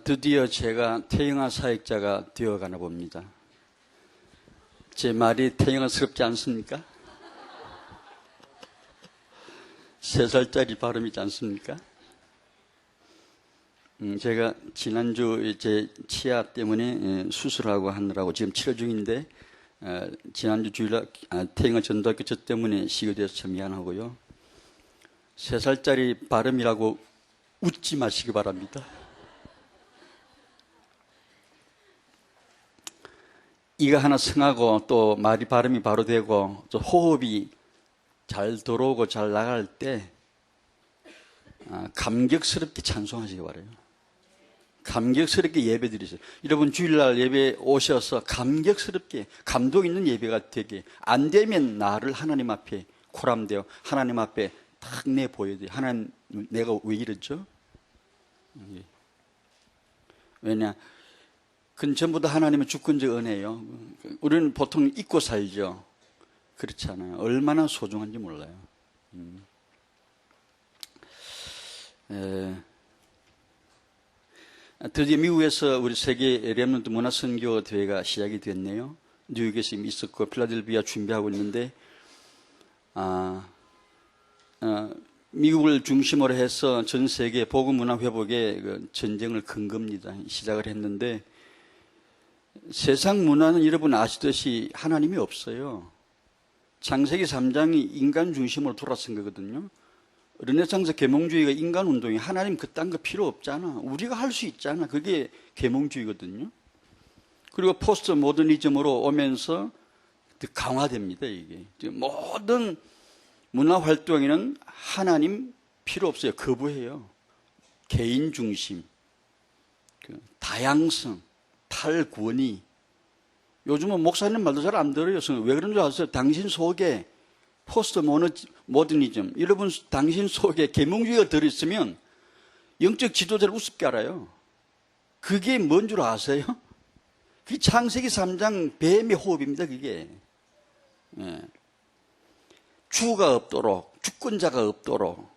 드디어 제가 태영아 사역자가 되어가나 봅니다. 제 말이 태영아스럽지 않습니까? 3살짜리 발음이지 않습니까? 제가 지난주 제 치아 때문에 수술하고 하느라고 지금 치료 중인데 지난주 주일날 태영아 전도학교 저 때문에 쉬게 돼서 참 미안하고요. 3살짜리 발음이라고 웃지 마시기 바랍니다. 이가 하나 성하고 또 말이 발음이 바로 되고 또 호흡이 잘 들어오고 잘 나갈 때 감격스럽게 찬송하시기 바라요. 감격스럽게 예배 드리세요. 여러분 주일날 예배 오셔서 감격스럽게 감동 있는 예배가 되게, 안 되면 나를 하나님 앞에 코람되어 하나님 앞에 탁 내보여야 돼요. 하나님, 내가 왜 이러죠? 왜냐? 그건 전부 다 하나님의 주권적 은혜예요. 우리는 보통 잊고 살죠. 그렇지 않아요. 얼마나 소중한지 몰라요. 드디어 미국에서 우리 세계 렘넌트 문화선교 대회가 시작이 됐네요. 뉴욕에서 이미 있었고 필라델피아 준비하고 있는데 미국을 중심으로 해서 전 세계 복음 문화 회복의 그 전쟁을 건 겁니다. 시작을 했는데 세상 문화는 여러분 아시듯이 하나님이 없어요. 창세기 3장이 인간 중심으로 돌아선 거거든요. 르네상스 계몽주의가 인간운동이 하나님 그딴 거 필요 없잖아. 우리가 할 수 있잖아. 그게 계몽주의거든요. 그리고 포스트 모더니즘으로 오면서 강화됩니다. 이게 모든 문화활동에는 하나님 필요 없어요. 거부해요. 개인 중심, 다양성, 탈권위. 요즘은 목사님 말도 잘 안 들어요. 왜 그런 줄 아세요? 당신 속에 포스트 모더니즘, 여러분 당신 속에 계몽주의가 들어있으면 영적 지도자를 우습게 알아요. 그게 뭔 줄 아세요? 그게 창세기 3장 뱀의 호흡입니다. 그게 주가 없도록, 주권자가 없도록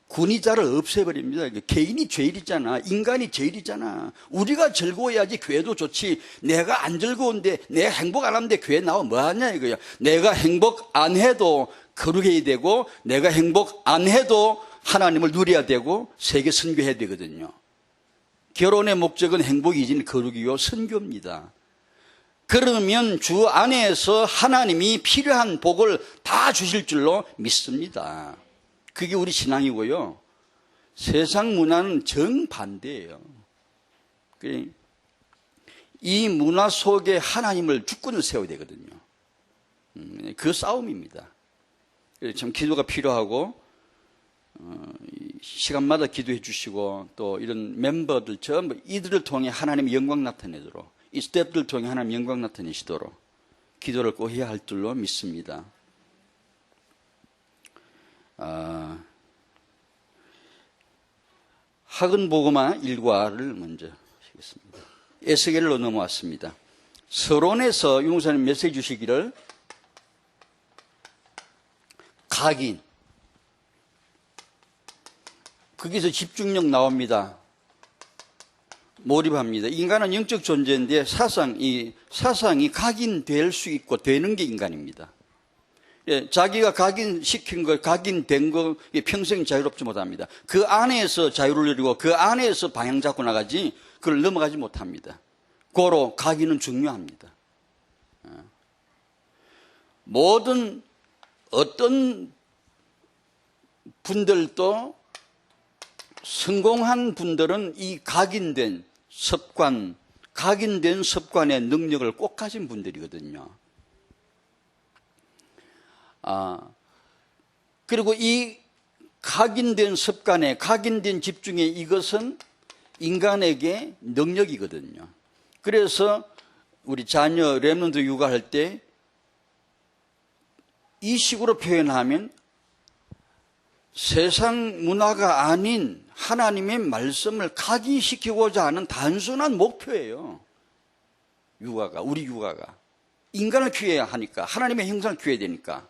군의자를 없애버립니다. 개인이 죄일이잖아. 인간이 죄일이잖아. 우리가 즐거워야지 교회도 좋지. 내가 안 즐거운데, 내가 행복 안 하는데 교회 나와 뭐하냐 이거야. 내가 행복 안 해도 거룩해야 되고, 내가 행복 안 해도 하나님을 누려야 되고, 세계 선교해야 되거든요. 결혼의 목적은 행복이지 거룩이요 선교입니다. 그러면 주 안에서 하나님이 필요한 복을 다 주실 줄로 믿습니다. 그게 우리 신앙이고요. 세상 문화는 정반대예요. 이 문화 속에 하나님을 주권을 세워야 되거든요. 그 싸움입니다. 참 기도가 필요하고 시간마다 기도해 주시고 또 이런 멤버들 전부 이들을 통해 하나님의 영광 나타내도록, 이 스태프들을 통해 하나님의 영광 나타내시도록 기도를 꼭 해야 할 줄로 믿습니다. 학은보고마 1과를 먼저 하시겠습니다. 에스겔로 넘어왔습니다. 서론에서 유목사님 메시지 주시기를 각인, 거기서 집중력 나옵니다. 몰입합니다. 인간은 영적 존재인데 사상이 각인될 수 있고 되는 게 인간입니다. 자기가 각인시킨 거, 각인된 거 평생 자유롭지 못합니다. 그 안에서 자유를 누리고 그 안에서 방향 잡고 나가지 그걸 넘어가지 못합니다. 고로 각인은 중요합니다. 모든 어떤 분들도 성공한 분들은 이 각인된 습관의 능력을 꼭 가진 분들이거든요. 그리고 이 각인된 습관에, 각인된 집중에 이것은 인간에게 능력이거든요. 그래서 우리 자녀 렘넌트 육아할 때 이 식으로 표현하면 세상 문화가 아닌 하나님의 말씀을 각인시키고자 하는 단순한 목표예요. 우리 육아가. 인간을 키워야 하니까, 하나님의 형상을 키워야 되니까.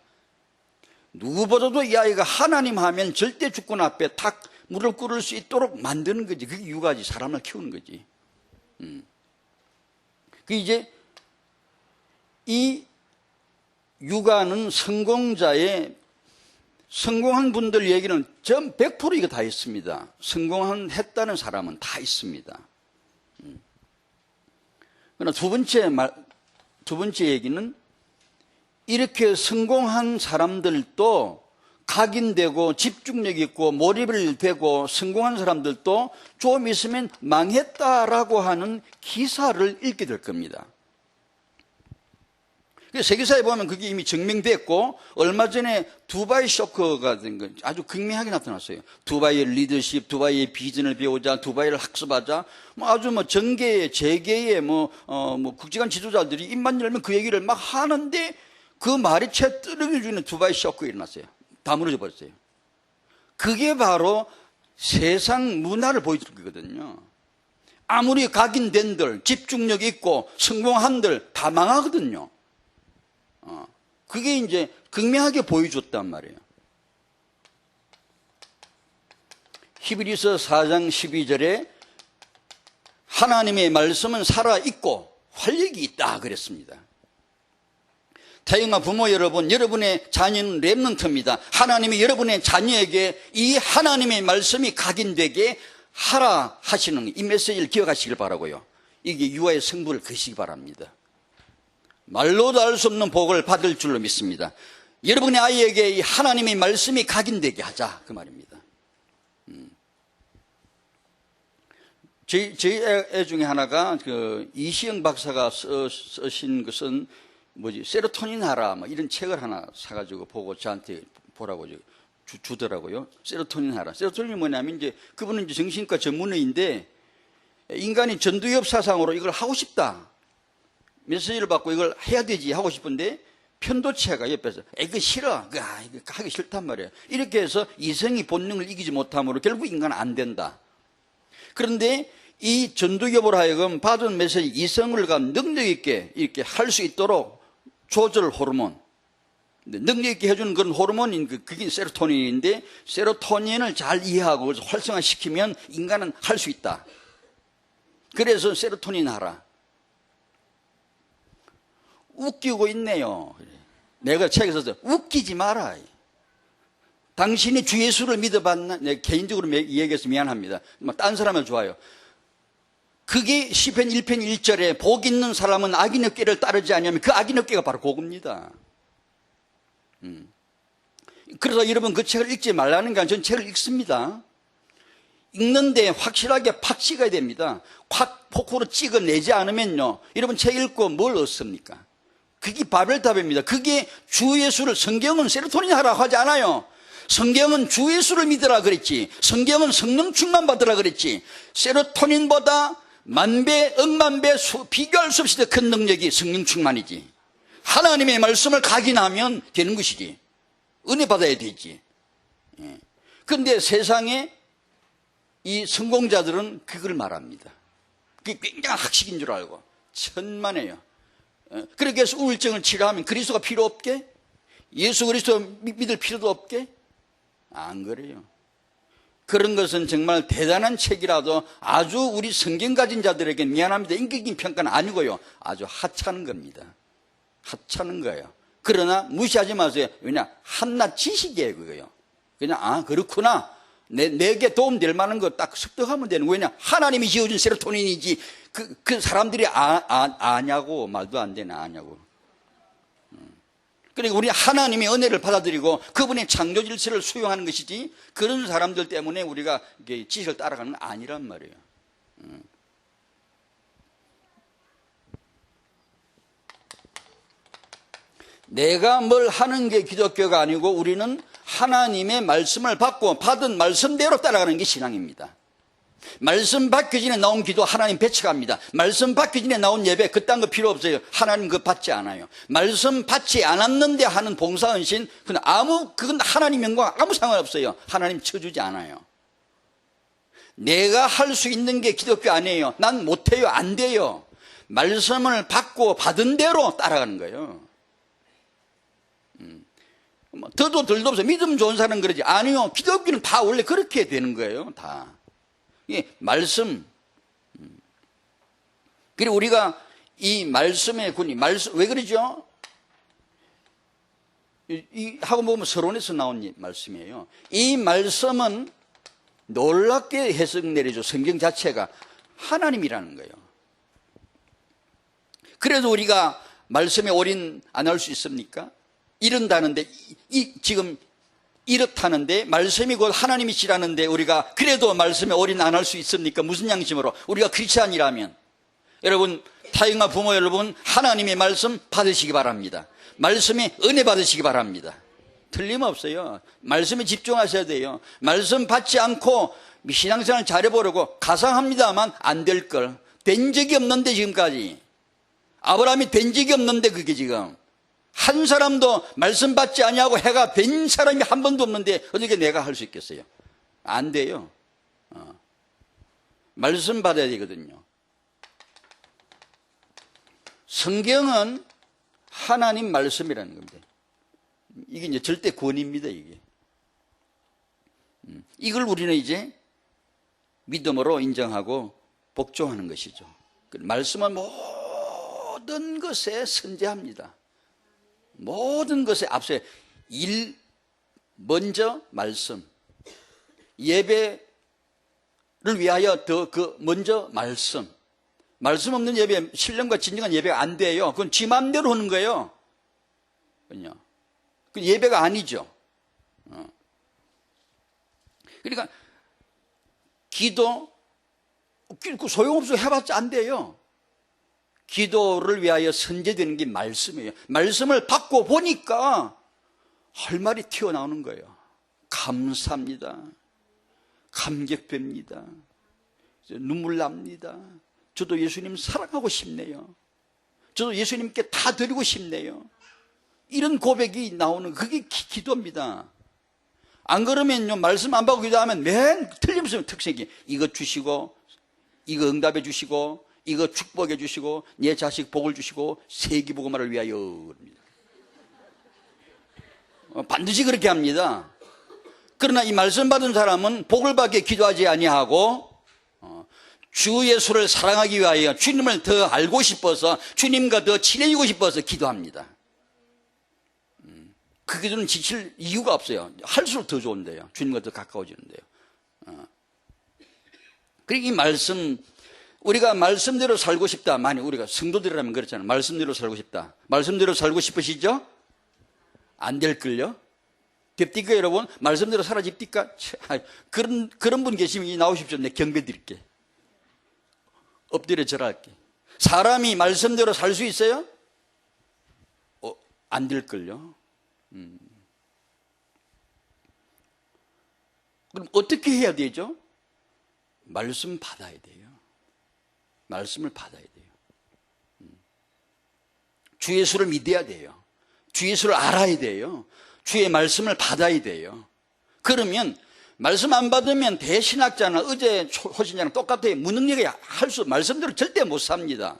누구보다도 이 아이가 하나님 하면 절대 주권 앞에 탁 물을 끓을 수 있도록 만드는 거지. 그게 육아지. 사람을 키우는 거지. 그 이제 이 육아는 성공한 분들 얘기는 전 100% 이거 다 있습니다. 했다는 사람은 다 있습니다. 그러나 두 번째 얘기는 이렇게 성공한 사람들도 각인되고 집중력 있고 몰입을 되고 성공한 사람들도 좀 있으면 망했다라고 하는 기사를 읽게 될 겁니다. 세계사에 보면 그게 이미 증명됐고, 얼마 전에 두바이 쇼크가 된 거 아주 극명하게 나타났어요. 두바이의 리더십, 두바이의 비전을 배우자, 두바이를 학습하자, 아주 정계의, 재계의 국제관 지도자들이 입만 열면 그 얘기를 막 하는데 그 말이 채 떨어져주는 두바이 쇼크가 일어났어요. 다 무너져 버렸어요. 그게 바로 세상 문화를 보여주는 거거든요. 아무리 각인된들, 집중력 있고 성공한들 다 망하거든요. 그게 이제 극명하게 보여줬단 말이에요. 히브리서 4장 12절에 하나님의 말씀은 살아있고 활력이 있다 그랬습니다. 타영아 부모 여러분, 여러분의 자녀는 렘넌트입니다. 하나님이 여러분의 자녀에게 이 하나님의 말씀이 각인되게 하라 하시는 이 메시지를 기억하시길 바라고요. 이게 유아의 성부를 거시기 바랍니다. 말로도 알 수 없는 복을 받을 줄로 믿습니다. 여러분의 아이에게 이 하나님의 말씀이 각인되게 하자 그 말입니다. 저희 애 중에 하나가 이시영 박사가 쓰신 것은 세로토닌 하라 이런 책을 하나 사가지고 보고 저한테 보라고 주더라고요. 세로토닌 하라. 세로토닌이 뭐냐면 이제 그분은 이제 정신과 전문의인데 인간이 전두엽 사상으로 이걸 하고 싶다. 메시지를 받고 이걸 해야 되지 하고 싶은데 편도체가 옆에서 이거 싫어. 이거 하기 싫단 말이에요. 이렇게 해서 이성이 본능을 이기지 못함으로 결국 인간은 안 된다. 그런데 이 전두엽으로 하여금 받은 메시지 이성을 능력 있게 이렇게 할 수 있도록 조절 호르몬, 능력 있게 해주는 그런 호르몬인 그게 세로토닌인데 세로토닌을 잘 이해하고 활성화시키면 인간은 할 수 있다. 그래서 세로토닌 하라. 웃기고 있네요. 내가 책에 써서 웃기지 마라. 당신이 주 예수를 믿어봤나? 내가 개인적으로 얘기해서 미안합니다. 딴 사람을 좋아요. 그게 시편 1편 1절에 복 있는 사람은 악인 어깨를 따르지 않으면 그 악인 어깨가 바로 그겁니다. 그래서 여러분 그 책을 읽지 말라는 게 아니라 저는 책을 읽습니다. 읽는데 확실하게 팍 찍어야 됩니다. 확 포크로 찍어내지 않으면요, 여러분 책 읽고 뭘 얻습니까? 그게 바벨탑입니다. 그게 주 예수를, 성경은 세로토닌 하라고 하지 않아요. 성경은 주 예수를 믿으라 그랬지. 성경은 성령 충만 받으라 그랬지. 세로토닌보다 만배, 억만배 비교할 수 없이 더 큰 능력이 성령 충만이지. 하나님의 말씀을 각인하면 되는 것이지. 은혜 받아야 되지. 그런데 세상에 이 성공자들은 그걸 말합니다. 그게 굉장한 학식인 줄 알고 천만에요. 그렇게 해서 우울증을 치료하면 그리스도가 필요 없게? 예수 그리스도 믿을 필요도 없게? 안 그래요. 그런 것은 정말 대단한 책이라도 아주 우리 성경 가진 자들에게 미안합니다. 인격적인 평가는 아니고요. 아주 하찮은 겁니다. 하찮은 거예요. 그러나 무시하지 마세요. 왜냐? 한낱 지식이에요, 그거요. 그냥, 그렇구나. 내게 도움될 만한 거 딱 습득하면 되는 거예요. 왜냐? 하나님이 지어준 세로토닌이지. 그 사람들이 아냐고, 말도 안 되나, 아냐고. 그러니까 우리 하나님의 은혜를 받아들이고 그분의 창조 질서를 수용하는 것이지, 그런 사람들 때문에 우리가 지식을 따라가는 건 아니란 말이에요. 내가 뭘 하는 게 기독교가 아니고 우리는 하나님의 말씀을 받고 받은 말씀대로 따라가는 게 신앙입니다. 말씀 받기 전에 나온 기도 하나님 배척합니다. 말씀 받기 전에 나온 예배 그딴 거 필요 없어요. 하나님 그거 받지 않아요. 말씀 받지 않았는데 하는 봉사헌신, 그건 하나님 영광 아무 상관없어요. 하나님 쳐주지 않아요. 내가 할 수 있는 게 기독교 아니에요. 난 못해요. 안 돼요. 말씀을 받고 받은 대로 따라가는 거예요. 더도 덜도 없어. 믿음 좋은 사람은 그러지. 아니요. 기독교는 다 원래 그렇게 되는 거예요. 다. 이게 말씀. 그리고 우리가 이 말씀의 군이, 왜 그러죠? 이 하고 보면 서론에서 나온 말씀이에요. 이 말씀은 놀랍게 해석 내리죠. 성경 자체가 하나님이라는 거예요. 그래도 우리가 말씀에 올인 안 할 수 있습니까? 이른다는데, 지금 이렇다는데, 말씀이 곧 하나님이시라는데, 우리가 그래도 말씀에 올인 안 할 수 있습니까? 무슨 양심으로? 우리가 크리스찬이라면. 여러분, 타영아 부모 여러분, 하나님의 말씀 받으시기 바랍니다. 말씀에 은혜 받으시기 바랍니다. 틀림없어요. 말씀에 집중하셔야 돼요. 말씀 받지 않고 신앙생활 잘해보려고 가상합니다만 안 될 걸. 된 적이 없는데 지금까지. 아브라함이 된 적이 없는데 그게 지금. 한 사람도 말씀 받지 아니하고 해가 된 사람이 한 번도 없는데 어떻게 내가 할 수 있겠어요? 안 돼요. 말씀 받아야 되거든요. 성경은 하나님 말씀이라는 겁니다. 이게 이제 절대 권위입니다, 이게. 이걸 우리는 이제 믿음으로 인정하고 복종하는 것이죠. 말씀은 모든 것에 선제합니다. 모든 것에 앞서 먼저 말씀. 예배를 위하여 먼저 말씀. 말씀 없는 예배, 신령과 진정한 예배가 안 돼요. 그건 지 맘대로 하는 거예요. 그냥. 그 예배가 아니죠. 그러니까, 기도, 소용없어 해봤자 안 돼요. 기도를 위하여 선제되는 게 말씀이에요. 말씀을 받고 보니까 할 말이 튀어나오는 거예요. 감사합니다. 감격됩니다. 눈물 납니다. 저도 예수님 사랑하고 싶네요. 저도 예수님께 다 드리고 싶네요. 이런 고백이 나오는 그게 기도입니다. 안 그러면요, 말씀 안 받고 기도하면 맨 틀림없이 특색이 이거 주시고, 이거 응답해 주시고, 이거 축복해 주시고, 내 자식 복을 주시고, 세기복음화를 위하여. 반드시 그렇게 합니다. 그러나 이 말씀 받은 사람은 복을 받게 기도하지 아니하고 주 예수를 사랑하기 위하여 주님을 더 알고 싶어서 주님과 더 친해지고 싶어서 기도합니다. 그 기도는 지칠 이유가 없어요. 할수록 더 좋은데요. 주님과 더 가까워지는데요. 그리고 이 말씀, 우리가 말씀대로 살고 싶다. 만약 우리가 성도들이라면 그렇잖아요. 말씀대로 살고 싶다. 말씀대로 살고 싶으시죠? 안 될걸요? 됩니까, 여러분? 말씀대로 사라집니까? 그런 분 계시면 나오십시오. 내가 경배 드릴게. 엎드려 절할게. 사람이 말씀대로 살 수 있어요? 안 될걸요? 그럼 어떻게 해야 되죠? 말씀 받아야 돼요. 말씀을 받아야 돼요. 주 예수를 믿어야 돼요. 주 예수를 알아야 돼요. 주의 말씀을 받아야 돼요. 그러면 말씀 안 받으면 대신학자나 의제 호신자랑 똑같아요. 무능력이 말씀대로 절대 못 삽니다.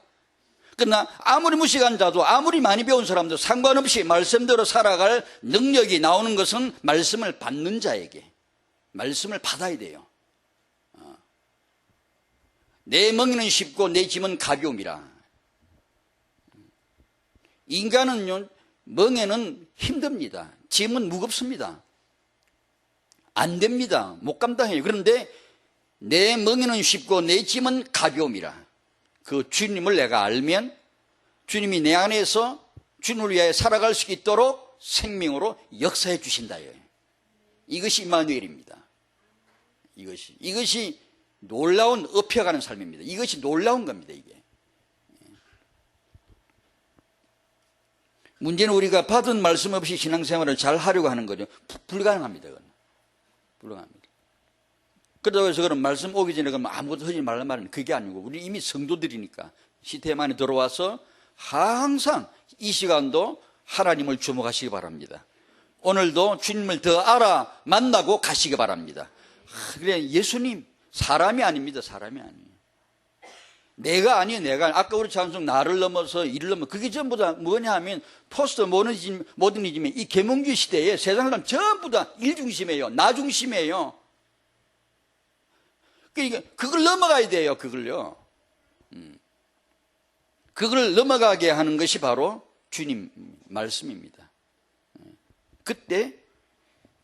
그러나 아무리 무식한 자도 아무리 많이 배운 사람도 상관없이 말씀대로 살아갈 능력이 나오는 것은 말씀을 받는 자에게 말씀을 받아야 돼요. 내 멍에는 쉽고 내 짐은 가벼움이라. 인간은요, 멍에는 힘듭니다. 짐은 무겁습니다. 안 됩니다. 못 감당해요. 그런데 내 멍에는 쉽고 내 짐은 가벼움이라. 그 주님을 내가 알면 주님이 내 안에서 주님을 위하여 살아갈 수 있도록 생명으로 역사해 주신다요. 이것이 임마누엘입니다. 이것이 놀라운 업혀가는 삶입니다. 이것이 놀라운 겁니다, 이게. 문제는 우리가 받은 말씀 없이 신앙생활을 잘 하려고 하는 거죠. 불가능합니다, 그건. 불가능합니다. 그러다고 해서 그럼 말씀 오기 전에 그러면 아무것도 하지 말란 말은 그게 아니고, 우리 이미 성도들이니까 시태만에 들어와서 항상 이 시간도 하나님을 주목하시기 바랍니다. 오늘도 주님을 더 알아 만나고 가시기 바랍니다. 그래, 예수님 사람이 아닙니다. 사람이 아니에요. 내가 아니에요. 내가 아까 우리 찬송 나를 넘어서 이를 넘어 그게 전부 다 뭐냐 하면 포스트 모더니즘의 이 계몽주의 시대에 세상 사람 전부 다 일 중심이에요. 나 중심이에요. 그러니까 그걸 넘어가야 돼요. 그걸요. 그걸 넘어가게 하는 것이 바로 주님 말씀입니다. 그때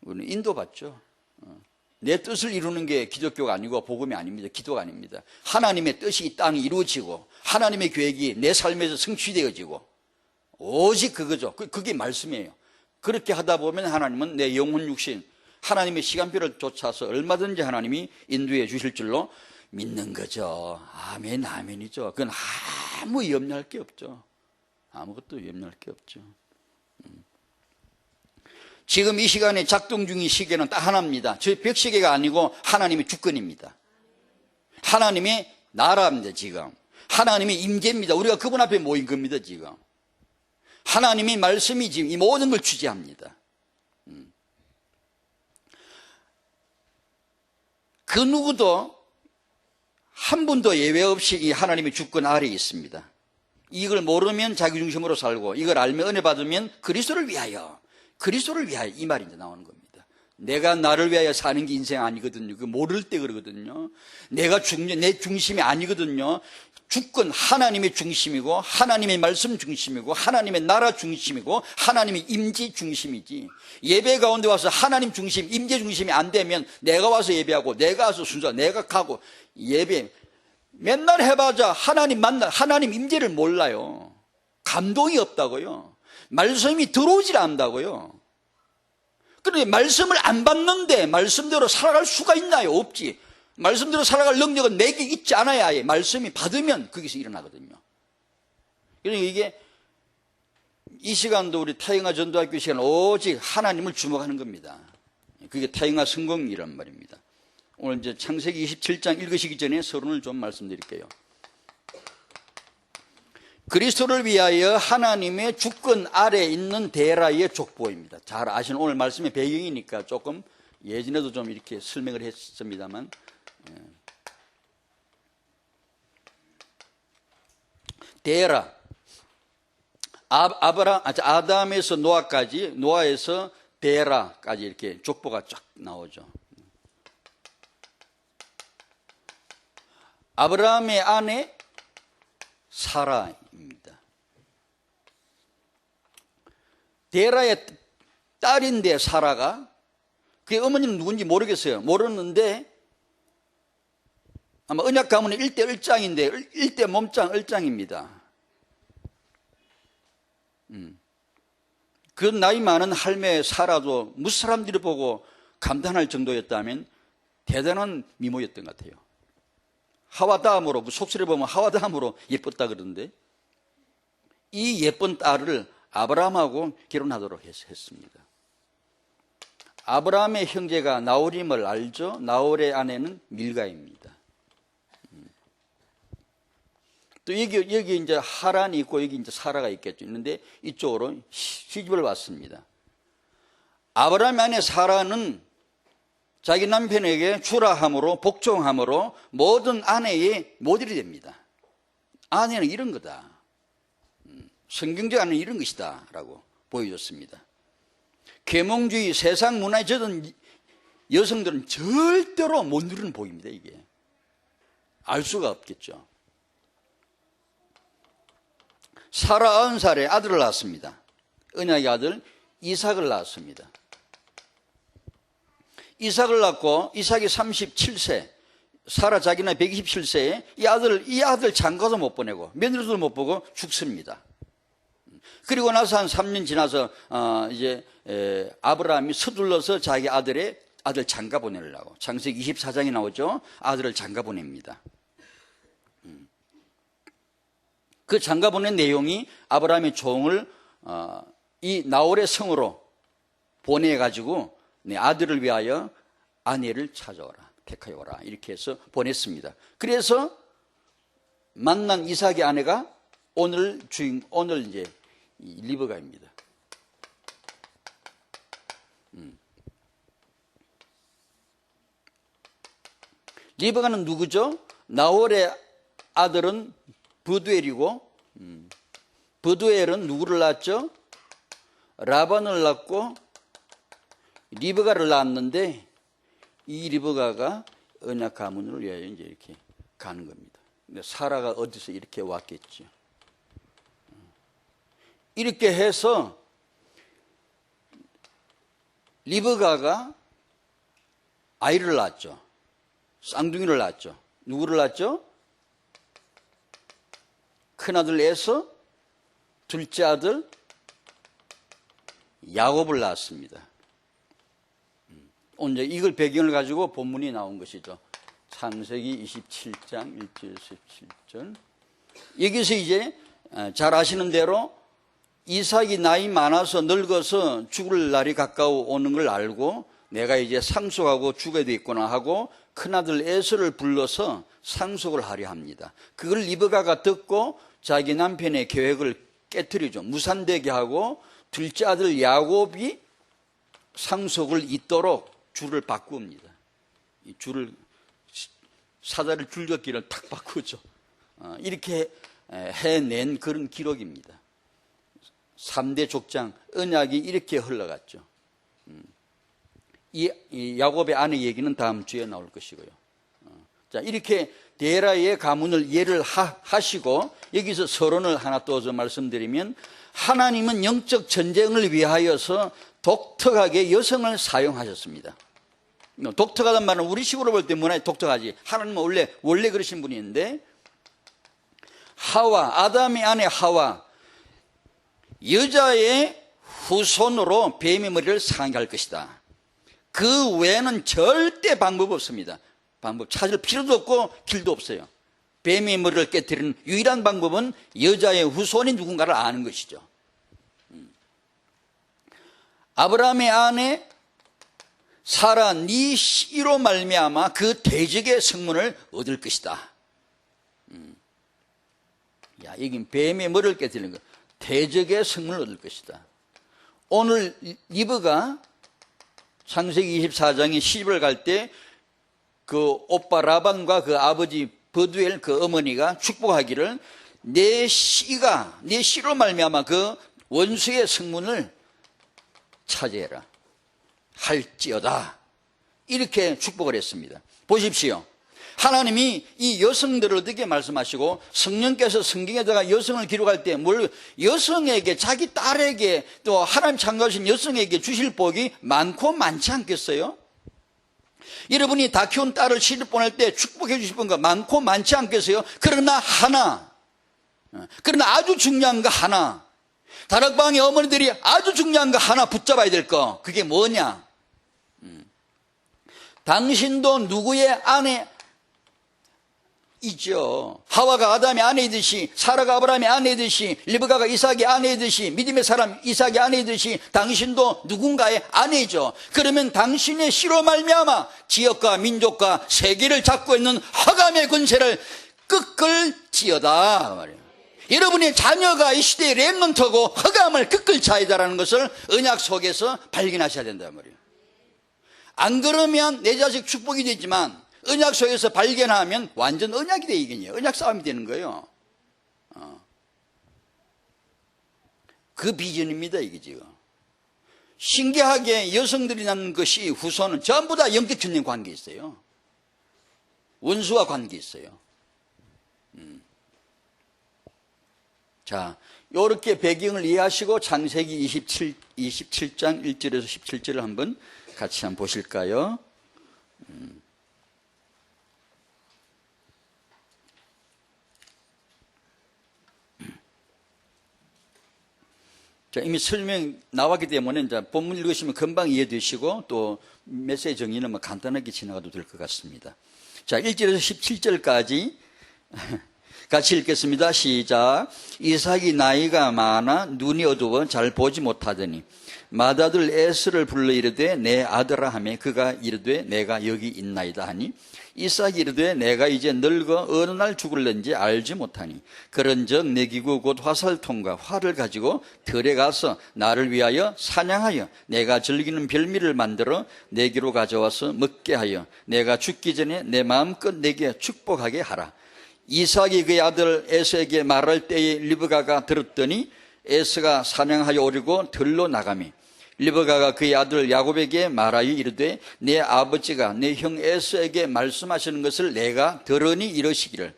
우리는 인도받죠. 내 뜻을 이루는 게 기독교가 아니고 복음이 아닙니다. 기도가 아닙니다. 하나님의 뜻이 이 땅에 이루어지고 하나님의 계획이 내 삶에서 성취되어지고 오직 그거죠. 그게 말씀이에요. 그렇게 하다 보면 하나님은 내 영혼 육신 하나님의 시간표를 쫓아서 얼마든지 하나님이 인도해 주실 줄로 믿는 거죠. 아멘, 아멘이죠. 그건 아무 염려할 게 없죠. 아무것도 염려할 게 없죠. 지금 이 시간에 작동 중인 시계는 딱 하나입니다. 저 벽시계가 아니고 하나님의 주권입니다. 하나님의 나라입니다. 지금 하나님의 임재입니다. 우리가 그분 앞에 모인 겁니다. 지금 하나님의 말씀이 지금 이 모든 걸 주재합니다. 그 누구도 한 분도 예외 없이 이 하나님의 주권 아래에 있습니다. 이걸 모르면 자기중심으로 살고 이걸 알면 은혜 받으면 그리스도를 위하여 이 말이 이제 나오는 겁니다. 내가 나를 위하여 사는 게 인생 아니거든요. 그 모를 때 그러거든요. 내 중심이 아니거든요. 주권 하나님의 중심이고 하나님의 말씀 중심이고 하나님의 나라 중심이고 하나님의 임재 중심이지. 예배 가운데 와서 하나님 중심 임재 중심이 안 되면 내가 와서 예배하고 내가 와서 순서 내가 가고 예배 맨날 해봐자 하나님 만나 하나님 임재를 몰라요. 감동이 없다고요. 말씀이 들어오질 않는다고요. 그런데 말씀을 안 받는데 말씀대로 살아갈 수가 있나요? 없지. 말씀대로 살아갈 능력은 내게 있지 않아야 해. 말씀이 받으면 거기서 일어나거든요. 그러니까 이게 이 시간도 우리 타영아 전도학교 시간 오직 하나님을 주목하는 겁니다. 그게 타영아 성공이란 말입니다. 오늘 이제 창세기 27장 읽으시기 전에 서론을 좀 말씀드릴게요. 그리스도를 위하여 하나님의 주권 아래에 있는 데라의 족보입니다. 잘 아시는 오늘 말씀의 배경이니까 조금 예전에도 좀 이렇게 설명을 했습니다만 데라 아담에서 노아까지 노아에서 데라까지 이렇게 족보가 쫙 나오죠. 아브라함의 아내 사라입니다. 데라의 딸인데 사라가 그의 어머니는 누군지 모르겠어요. 모르는데 아마 언약 가문의 1대 을장인데 1대 몸짱 을장입니다. 그 나이 많은 할매 사라도 무슨 사람들이 보고 감탄할 정도였다면 대단한 미모였던 것 같아요. 하와 다음으로 속설에 보면 하와 다음으로 예뻤다 그러던데 이 예쁜 딸을 아브라함하고 결혼하도록 했습니다. 아브라함의 형제가 나홀임을 알죠. 나홀의 아내는 밀가입니다. 또 여기 이제 하란이 있고 여기 이제 사라가 있겠죠. 있는데 이쪽으로 시집을 왔습니다. 아브라함의 아내 사라는 자기 남편에게 출하함으로 복종함으로 모든 아내의 모델이 됩니다. 아내는 이런 거다. 성경적 아내는 이런 것이다 라고 보여줬습니다. 계몽주의 세상 문화에 젖은 여성들은 절대로 못 누리는 복입니다. 이게 알 수가 없겠죠. 사라 90살에 아들을 낳았습니다. 언약의 아들 이삭을 낳았습니다. 이삭을 낳고 이삭이 37세, 사라 자기 나이 127세에 이 아들 장가도 못 보내고 며느리도 못 보고 죽습니다. 그리고 나서 한 3년 지나서 이제 아브라함이 서둘러서 자기 아들 장가 보내려고 창세기 24장이 나오죠. 아들을 장가 보냅니다. 그 장가 보낸 내용이 아브라함의 종을 이 나홀의 성으로 보내가지고 내 아들을 위하여 아내를 찾아오라, 택하여 오라 이렇게 해서 보냈습니다. 그래서 만난 이삭의 아내가 오늘 이제 리브가입니다. 리브가는 누구죠? 나홀의 아들은 브두엘이고, 브두엘은 누구를 낳았죠? 라반을 낳고 리브가를 낳았는데, 이 리브가가 언약 가문을 위하여 이제 이렇게 가는 겁니다. 근데 사라가 어디서 이렇게 왔겠죠. 이렇게 해서 리브가가 아이를 낳았죠. 쌍둥이를 낳았죠. 누구를 낳았죠? 큰아들 에서, 둘째 아들 야곱을 낳았습니다. 오늘 이걸 배경을 가지고 본문이 나온 것이죠. 창세기 27장 1절에서 17절. 여기서 이제 잘 아시는 대로 이삭이 나이 많아서 늙어서 죽을 날이 가까워 오는 걸 알고 내가 이제 상속하고 죽어야 되겠구나 하고 큰아들 에서를 불러서 상속을 하려 합니다. 그걸 리브가가 듣고 자기 남편의 계획을 깨트리죠. 무산되게 하고 둘째 아들 야곱이 상속을 잇도록 줄을 바꿉니다. 이 줄을, 사자를 줄긋기를 탁 바꾸죠. 이렇게 해낸 그런 기록입니다. 3대 족장, 언약이 이렇게 흘러갔죠. 이 야곱의 아내 얘기는 다음 주에 나올 것이고요. 자, 이렇게 데라의 가문을 예를 하시고 여기서 서론을 하나 또 말씀드리면 하나님은 영적 전쟁을 위하여서 독특하게 여성을 사용하셨습니다. 독특하단 말은 우리식으로 볼 때 문화에 독특하지. 하나님은 원래 그러신 분이 있는데 하와, 아담의 아내 하와, 여자의 후손으로 뱀의 머리를 상하게 할 것이다. 그 외에는 절대 방법 없습니다. 방법 찾을 필요도 없고 길도 없어요. 뱀의 머리를 깨뜨리는 유일한 방법은 여자의 후손이 누군가를 아는 것이죠. 아브라함의 아내 사라, 네 씨로 말미암아 그 대적의 성문을 얻을 것이다. 야, 여긴 뱀의 머리를 깨뜨리는 거. 대적의 성문을 얻을 것이다. 오늘 리브가 창세기 24장에 시집을 갈 때 그 오빠 라반과 그 아버지 버두엘 그 어머니가 축복하기를 내 씨로 말미암아 그 원수의 성문을 차지해라 할지어다, 이렇게 축복을 했습니다. 보십시오. 하나님이 이 여성들을 어떻게 말씀하시고 성령께서 성경에다가 여성을 기록할 때 여성에게, 자기 딸에게, 또 하나님 창조하신 여성에게 주실 복이 많고 많지 않겠어요? 여러분이 다 키운 딸을 시집 보낼 때 축복해 주실 거 많고 많지 않겠어요? 그러나 아주 중요한 거 하나, 다락방의 어머니들이 아주 중요한 거 하나 붙잡아야 될 거, 그게 뭐냐? 당신도 누구의 아내이죠. 하와가 아담의 아내이듯이, 사라가 아브라함의 아내이듯이, 리브가가 이삭의 아내이듯이, 믿음의 사람 이삭의 아내이듯이 당신도 누군가의 아내이죠. 그러면 당신의 씨로 말미암아 지역과 민족과 세계를 잡고 있는 허감의 권세를 꺾을지어다 말이에요. 여러분의 자녀가 이 시대의 렘넌트고 허감을 꺾을 자이다라는 것을 언약 속에서 발견하셔야 된단 말이에요. 안 그러면 내 자식 축복이 되지만 언약 속에서 발견하면 완전 언약이 되겠네요. 언약 싸움이 되는 거예요. 그 비전입니다, 이게 지금. 신기하게 여성들이 낳는 것이 후손은 전부 다 영적 전쟁 관계 있어요. 원수와 관계 있어요. 자, 이렇게 배경을 이해하시고 창세기 27장 1절에서 17절을 한번 같이 한번 보실까요? 자, 이미 설명 나왔기 때문에 이제 본문 읽으시면 금방 이해되시고 또 메시지 정리는 뭐 간단하게 지나가도 될 것 같습니다. 자, 1절에서 17절까지 같이 읽겠습니다. 시작. 이삭이 나이가 많아 눈이 어두워 잘 보지 못하더니 맏아들 에스를 불러 이르되 내 아들아 하매 그가 이르되 내가 여기 있나이다 하니 이삭이 이르되 내가 이제 늙어 어느 날 죽을는지 알지 못하니 그런즉 내 기구 곧 화살통과 활을 가지고 들에 가서 나를 위하여 사냥하여 내가 즐기는 별미를 만들어 내게로 가져와서 먹게 하여 내가 죽기 전에 내 마음껏 내게 축복하게 하라. 이삭이 그의 아들 에서에게 말할 때에 리브가가 들었더니 에서가 사냥하여 오르고 들로 나가매 리브가가 그의 아들 야곱에게 말하여 이르되 내 아버지가 내 형 에서에게 말씀하시는 것을 내가 들으니 이러시기를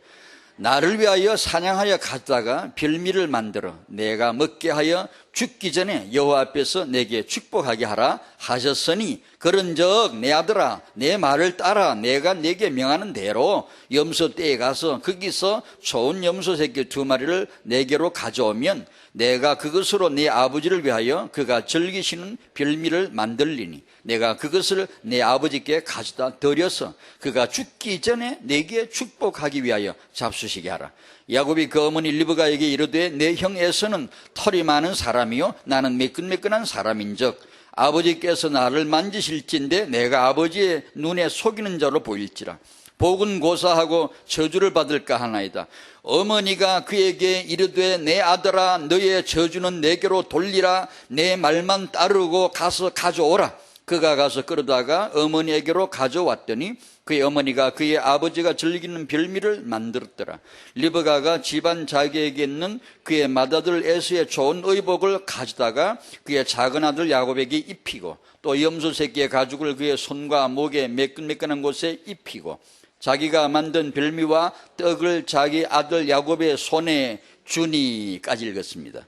나를 위하여 사냥하여 가져다가 별미를 만들어 내가 먹게 하여 죽기 전에 여호와 앞에서 내게 축복하게 하라 하셨으니 그런즉 내 아들아 내 말을 따라 내가 내게 명하는 대로 염소 떼에 가서 거기서 좋은 염소 새끼 2마리를 내게로 가져오면 내가 그것으로 내 아버지를 위하여 그가 즐기시는 별미를 만들리니 내가 그것을 내 아버지께 가져다 드려서 그가 죽기 전에 내게 축복하기 위하여 잡수시게 하라. 야곱이 그 어머니 리브가에게 이르되 내 형 에서는 털이 많은 사람이요 나는 매끈매끈한 사람인즉 아버지께서 나를 만지실진데 내가 아버지의 눈에 속이는 자로 보일지라. 복은 고사하고 저주를 받을까 하나이다. 어머니가 그에게 이르되 내 아들아 너의 저주는 내게로 돌리라. 내 말만 따르고 가서 가져오라. 그가 가서 끌어다가 어머니에게로 가져왔더니 그의 어머니가 그의 아버지가 즐기는 별미를 만들었더라. 리브가가 집안 자기에게 있는 그의 맏아들 에서의 좋은 의복을 가져다가 그의 작은 아들 야곱에게 입히고 또 염소 새끼의 가죽을 그의 손과 목에 매끈매끈한 곳에 입히고 자기가 만든 별미와 떡을 자기 아들 야곱의 손에 주니까지 읽었습니다.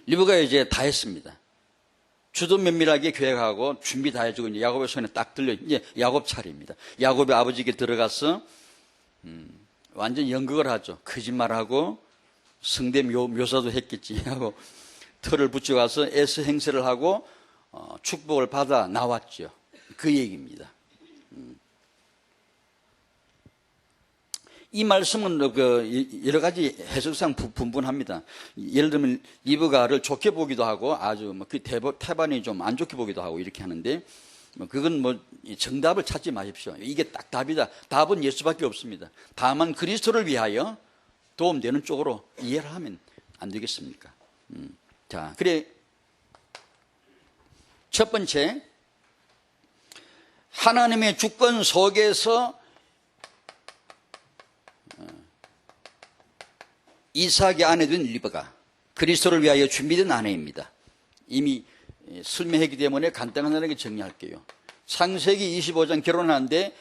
리브가 이제 다 했습니다. 주도 면밀하게 계획하고 준비 다 해주고 이제 야곱의 손에 딱 들려 이제 야곱 차례입니다. 야곱의 아버지에게 들어가서 완전 연극을 하죠. 거짓말하고 성대 묘사도 했겠지 하고 털을 붙여가서 에서 행세를 하고 축복을 받아 나왔죠. 그 얘기입니다. 이 말씀은 여러 가지 해석상 분분합니다. 예를 들면 리브가를 좋게 보기도 하고 아주 그 태반이 좀 안 좋게 보기도 하고 이렇게 하는데 그건 정답을 찾지 마십시오. 이게 딱 답이다. 답은 예수밖에 없습니다. 다만 그리스도를 위하여 도움되는 쪽으로 이해를 하면 안 되겠습니까? 자, 그래 첫 번째 하나님의 주권 속에서 이삭의 아내된 리브가 그리스도를 위하여 준비된 아내입니다. 이미 설명했기 때문에 간단하게 정리할게요. 창세기 25장 결혼하는데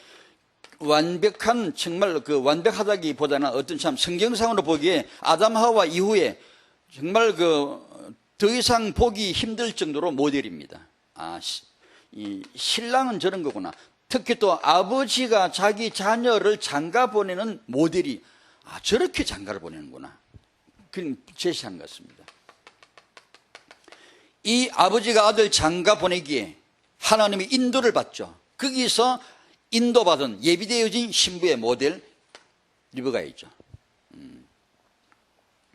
완벽한 정말 완벽하다기보다는 어떤 참 성경상으로 보기에 아담 하와 이후에 정말 더 이상 보기 힘들 정도로 모델입니다. 이 신랑은 저런 거구나. 특히 또 아버지가 자기 자녀를 장가 보내는 모델이 저렇게 장가를 보내는구나. 그냥 제시한 것 같습니다. 이 아버지가 아들 장가 보내기에 하나님의 인도를 받죠. 거기서 인도받은 예비되어진 신부의 모델 리브가이죠.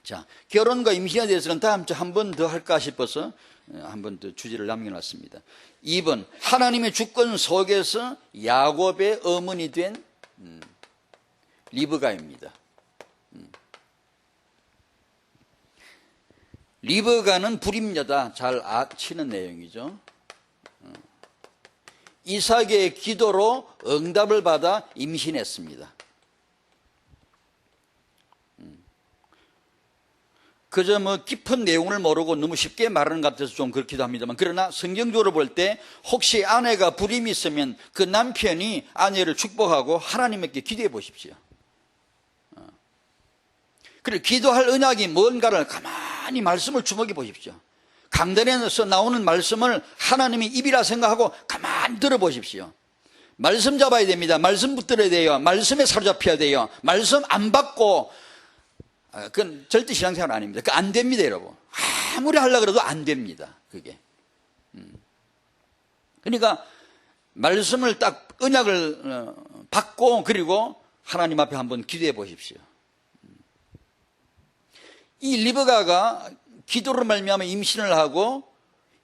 자, 결혼과 임신에 대해서는 다음 주 한 번 더 할까 싶어서 한 번 더 주제를 남겨놨습니다. 2번 하나님의 주권 속에서 야곱의 어머니 된 리브가입니다. 리브가는 불임녀다. 잘 치는 내용이죠. 이삭의 기도로 응답을 받아 임신했습니다. 그저 깊은 내용을 모르고 너무 쉽게 말하는 것 같아서 좀 그렇기도 합니다만, 그러나 성경적으로 볼 때 혹시 아내가 불임이 있으면 그 남편이 아내를 축복하고 하나님께 기도해 보십시오. 그리고 기도할 언약이 뭔가를 가만히 말씀을 주목해 보십시오. 강단에서 나오는 말씀을 하나님의 입이라 생각하고 가만히 들어보십시오. 말씀 잡아야 됩니다. 말씀 붙들어야 돼요. 말씀에 사로잡혀야 돼요. 말씀 안 받고 그건 절대 신앙생활 아닙니다. 그거 안 됩니다, 여러분. 아무리 하려고 해도 안 됩니다, 그게. 그러니까 말씀을 딱 언약을 받고 그리고 하나님 앞에 한번 기도해 보십시오. 이 리브가가 기도로 말미암아 임신을 하고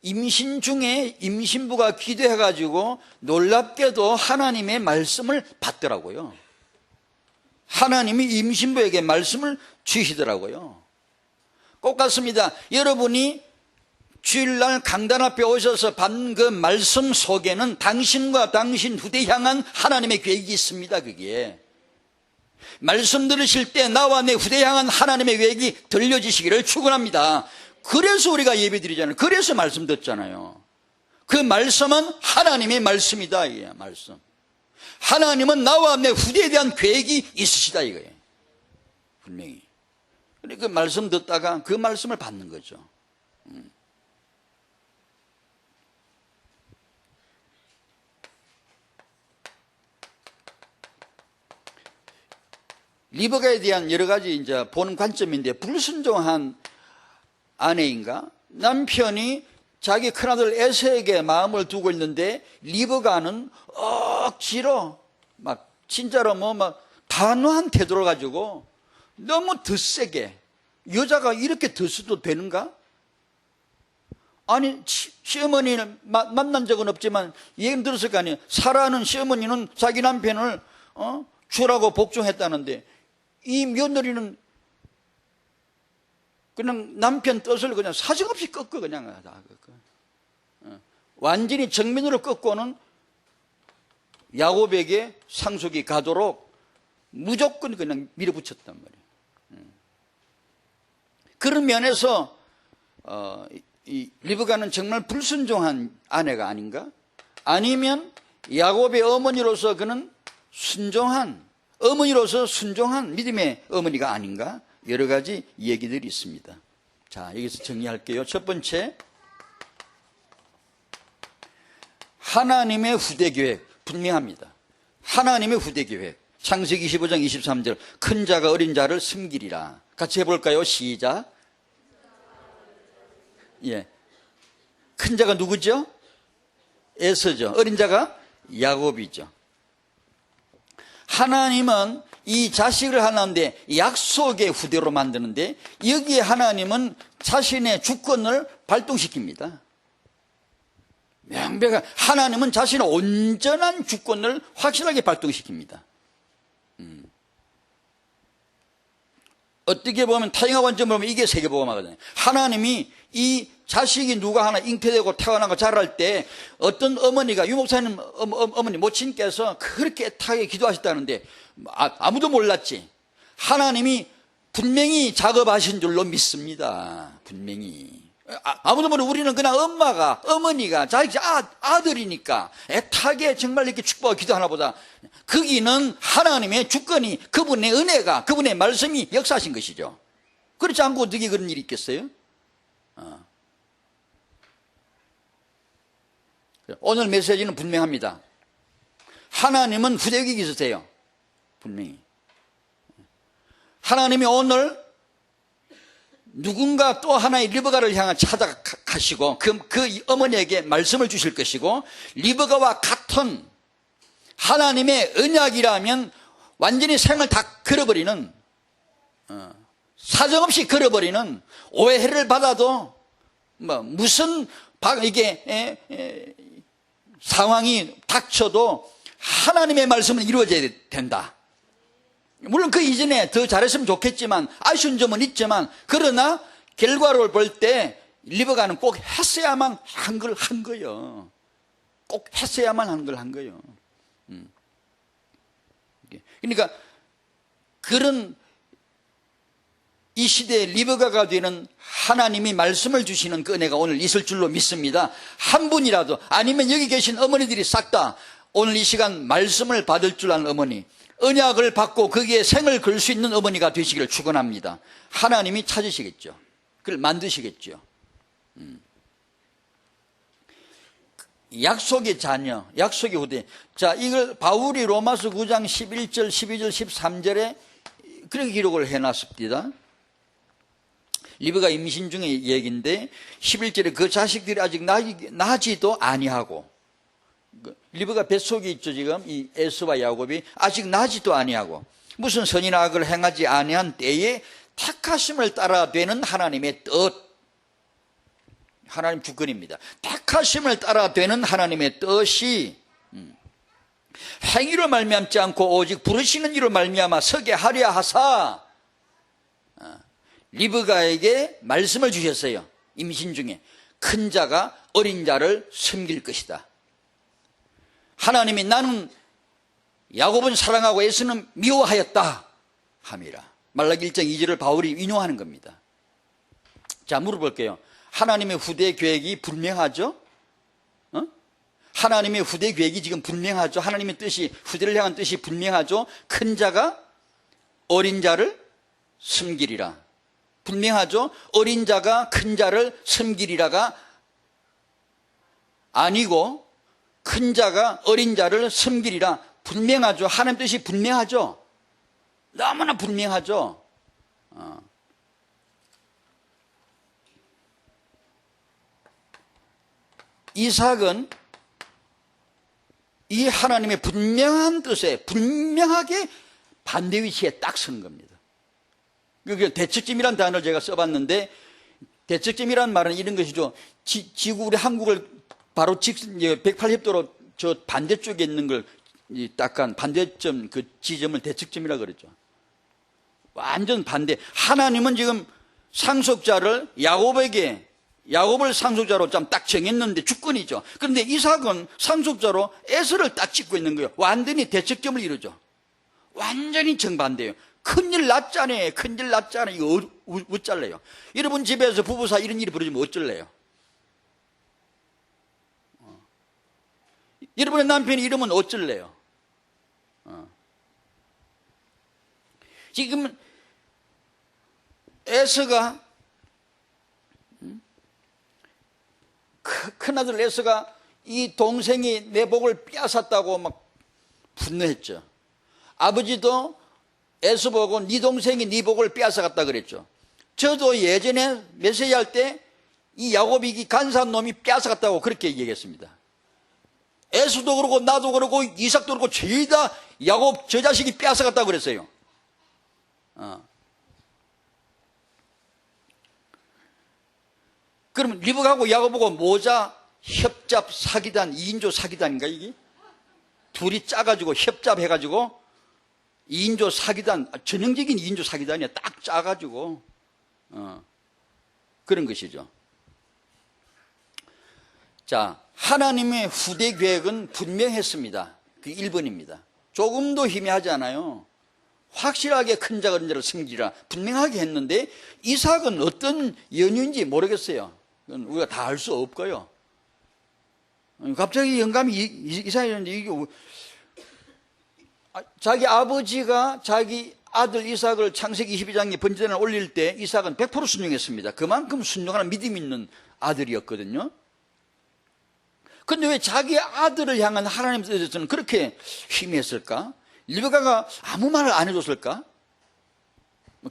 임신 중에 임신부가 기도해가지고 놀랍게도 하나님의 말씀을 받더라고요. 하나님이 임신부에게 말씀을 주시더라고요. 꼭 같습니다. 여러분이 주일날 강단 앞에 오셔서 받는 그 말씀 속에는 당신과 당신 후대 향한 하나님의 계획이 있습니다. 그게 말씀 들으실 때 나와 내 후대에 향한 하나님의 계획이 들려지시기를 축원합니다. 그래서 우리가 예배 드리잖아요. 그래서 말씀 듣잖아요. 그 말씀은 하나님의 말씀이다. 이게 말씀. 하나님은 나와 내 후대에 대한 계획이 있으시다 이거예요. 분명히. 그 말씀 듣다가 그 말씀을 받는 거죠. 리브가에 대한 여러 가지 이제 보는 관점인데, 불순종한 아내인가? 남편이 자기 큰아들 에서에게 마음을 두고 있는데 리브가는 억지로 막 진짜로 막 단호한 태도를 가지고 너무 덧세게, 여자가 이렇게 덧어도 되는가? 아니 시어머니는 만난 적은 없지만 얘기 들었을 거 아니에요. 사라는 시어머니는 자기 남편을 주라고 복종했다는데 이 며느리는 그냥 남편 뜻을 그냥 사정없이 꺾어 그냥 다 꺾어. 완전히 정면으로 꺾고는 야곱에게 상속이 가도록 무조건 그냥 밀어붙였단 말이에요. 그런 면에서 이 리브가는 정말 불순종한 아내가 아닌가? 아니면 야곱의 어머니로서 그는 어머니로서 순종한 믿음의 어머니가 아닌가? 여러 가지 얘기들이 있습니다. 자, 여기서 정리할게요. 첫 번째, 하나님의 후대 계획 분명합니다. 하나님의 후대 계획. 창세기 25장 23절, 큰 자가 어린 자를 섬기리라. 같이 해볼까요? 시작. 예, 큰 자가 누구죠? 에서죠. 어린 자가 야곱이죠. 하나님은 이 자식을 하나인데 약속의 후대로 만드는데, 여기에 하나님은 자신의 주권을 발동시킵니다. 명백한 하나님은 자신의 온전한 주권을 확실하게 발동시킵니다. 어떻게 보면 타인과 관점으로 보면 이게 세계복음화거든요. 하나님이 이 자식이 누가 하나 잉태되고 태어나고 자랄 때 어떤 어머니가, 유목사님 어머니 모친께서 그렇게 애타게 기도하셨다는데 아무도 몰랐지. 하나님이 분명히 작업하신 줄로 믿습니다. 분명히. 아무도 모르고 우리는 그냥 어머니가 자기 아들이니까 애타게 정말 이렇게 축복하고 기도하나 보다. 거기는 하나님의 주권이, 그분의 은혜가, 그분의 말씀이 역사하신 것이죠. 그렇지 않고 어떻게 그런 일이 있겠어요? 오늘 메시지는 분명합니다. 하나님은 후대계획이 있으세요. 분명히. 하나님이 오늘 누군가 또 하나의 리브가를 향해 찾아가시고 그 어머니에게 말씀을 주실 것이고, 리브가와 같은 하나님의 언약이라면 완전히 생을 다 걸어버리는, 사정없이 걸어버리는, 오해를 받아도 무슨 이게 상황이 닥쳐도 하나님의 말씀은 이루어져야 된다. 물론 그 이전에 더 잘했으면 좋겠지만 아쉬운 점은 있지만, 그러나 결과를 볼 때 리브가는 꼭 했어야만 한 걸 한 거예요. 꼭 했어야만 한 걸 한 거예요. 그러니까 그런 이 시대의 리브가가 되는 하나님이 말씀을 주시는 그 은혜가 오늘 있을 줄로 믿습니다. 한 분이라도, 아니면 여기 계신 어머니들이 싹 다 오늘 이 시간 말씀을 받을 줄 아는 어머니, 언약을 받고 거기에 생을 걸 수 있는 어머니가 되시기를 축원합니다. 하나님이 찾으시겠죠. 그걸 만드시겠죠. 약속의 자녀, 약속의 후대. 자, 이걸 바울이 로마서 9장 11절, 12절, 13절에 그렇게 기록을 해놨습니다. 리브가 임신 중의 얘기인데 11절에 그 자식들이 아직 나지도 아니하고, 리브가 뱃속에 있죠. 지금 이 에서와 야곱이 아직 나지도 아니하고, 무슨 선이나 악을 행하지 아니한 때에 택하심을 따라 되는 하나님의 뜻, 하나님 주권입니다. 택하심을 따라 되는 하나님의 뜻이 행위로 말미암지 않고 오직 부르시는 이로 말미암아 서게 하려 하사 리브가에게 말씀을 주셨어요. 임신 중에 큰 자가 어린 자를 섬길 것이다. 하나님이 나는 야곱은 사랑하고 에서는 미워하였다. 함이라. 말라기 1장 2절을 바울이 인용하는 겁니다. 자, 물어볼게요. 하나님의 후대 계획이 분명하죠? 하나님의 후대 계획이 지금 분명하죠? 하나님의 뜻이, 후대를 향한 뜻이 분명하죠? 큰 자가 어린 자를 섬기리라. 분명하죠? 어린 자가 큰 자를 섬기리라가 아니고 큰 자가 어린 자를 섬기리라. 분명하죠? 하나님 뜻이 분명하죠? 너무나 분명하죠? 이삭은 이 하나님의 분명한 뜻에 분명하게 반대 위치에 딱 선 겁니다. 그 대척점이라는 단어를 제가 써봤는데, 대척점이라는 말은 이런 것이죠. 지구, 우리 한국을 바로 180도로 저 반대쪽에 있는 걸 딱한 반대점, 그 지점을 대척점이라고 그러죠. 완전 반대. 하나님은 지금 상속자를 야곱을 상속자로 좀 딱 정했는데 주권이죠. 그런데 이삭은 상속자로 에서를 딱 찍고 있는 거예요. 완전히 대척점을 이루죠. 완전히 정반대예요. 큰일 났잖아요. 큰일 났잖아요. 이거 어쩔래요? 여러분 집에서 부부 사이 이런 일이 벌어지면 어쩔래요? 여러분의 남편이 이러면 어쩔래요? 지금 에서가, 큰아들 에서가 이 동생이 내 복을 빼앗았다고 막 분노했죠. 아버지도 에서 보고 네 동생이 네 복을 빼앗아갔다 그랬죠. 저도 예전에 메시지 할 때 이 야곱이 간사한 놈이 빼앗아갔다고 그렇게 얘기했습니다. 에서도 그러고 나도 그러고 이삭도 그러고 죄다 야곱 저 자식이 빼앗아갔다고 그랬어요. 그러면 리브가하고 야곱하고 모자 협잡 사기단, 2인조 사기단인가 이게? 둘이 짜가지고 협잡해가지고 2인조 사기단, 전형적인 2인조 사기단이야. 딱 짜가지고 그런 것이죠. 자, 하나님의 후대 계획은 분명했습니다. 그 1번입니다. 조금도 희미하지 않아요. 확실하게 큰 자가 어린 자를 섬기라 분명하게 했는데, 이삭은 어떤 연유인지 모르겠어요. 우리가 다 알 수 없고요. 갑자기 영감이 이삭이었는데, 이게 자기 아버지가 자기 아들 이삭을 창세기 22장에 번제단을 올릴 때 이삭은 100% 순종했습니다. 그만큼 순종하는 믿음 있는 아들이었거든요. 근데 왜 자기 아들을 향한 하나님의 뜻에서는 그렇게 희미했을까? 리브가가 아무 말을 안 해줬을까?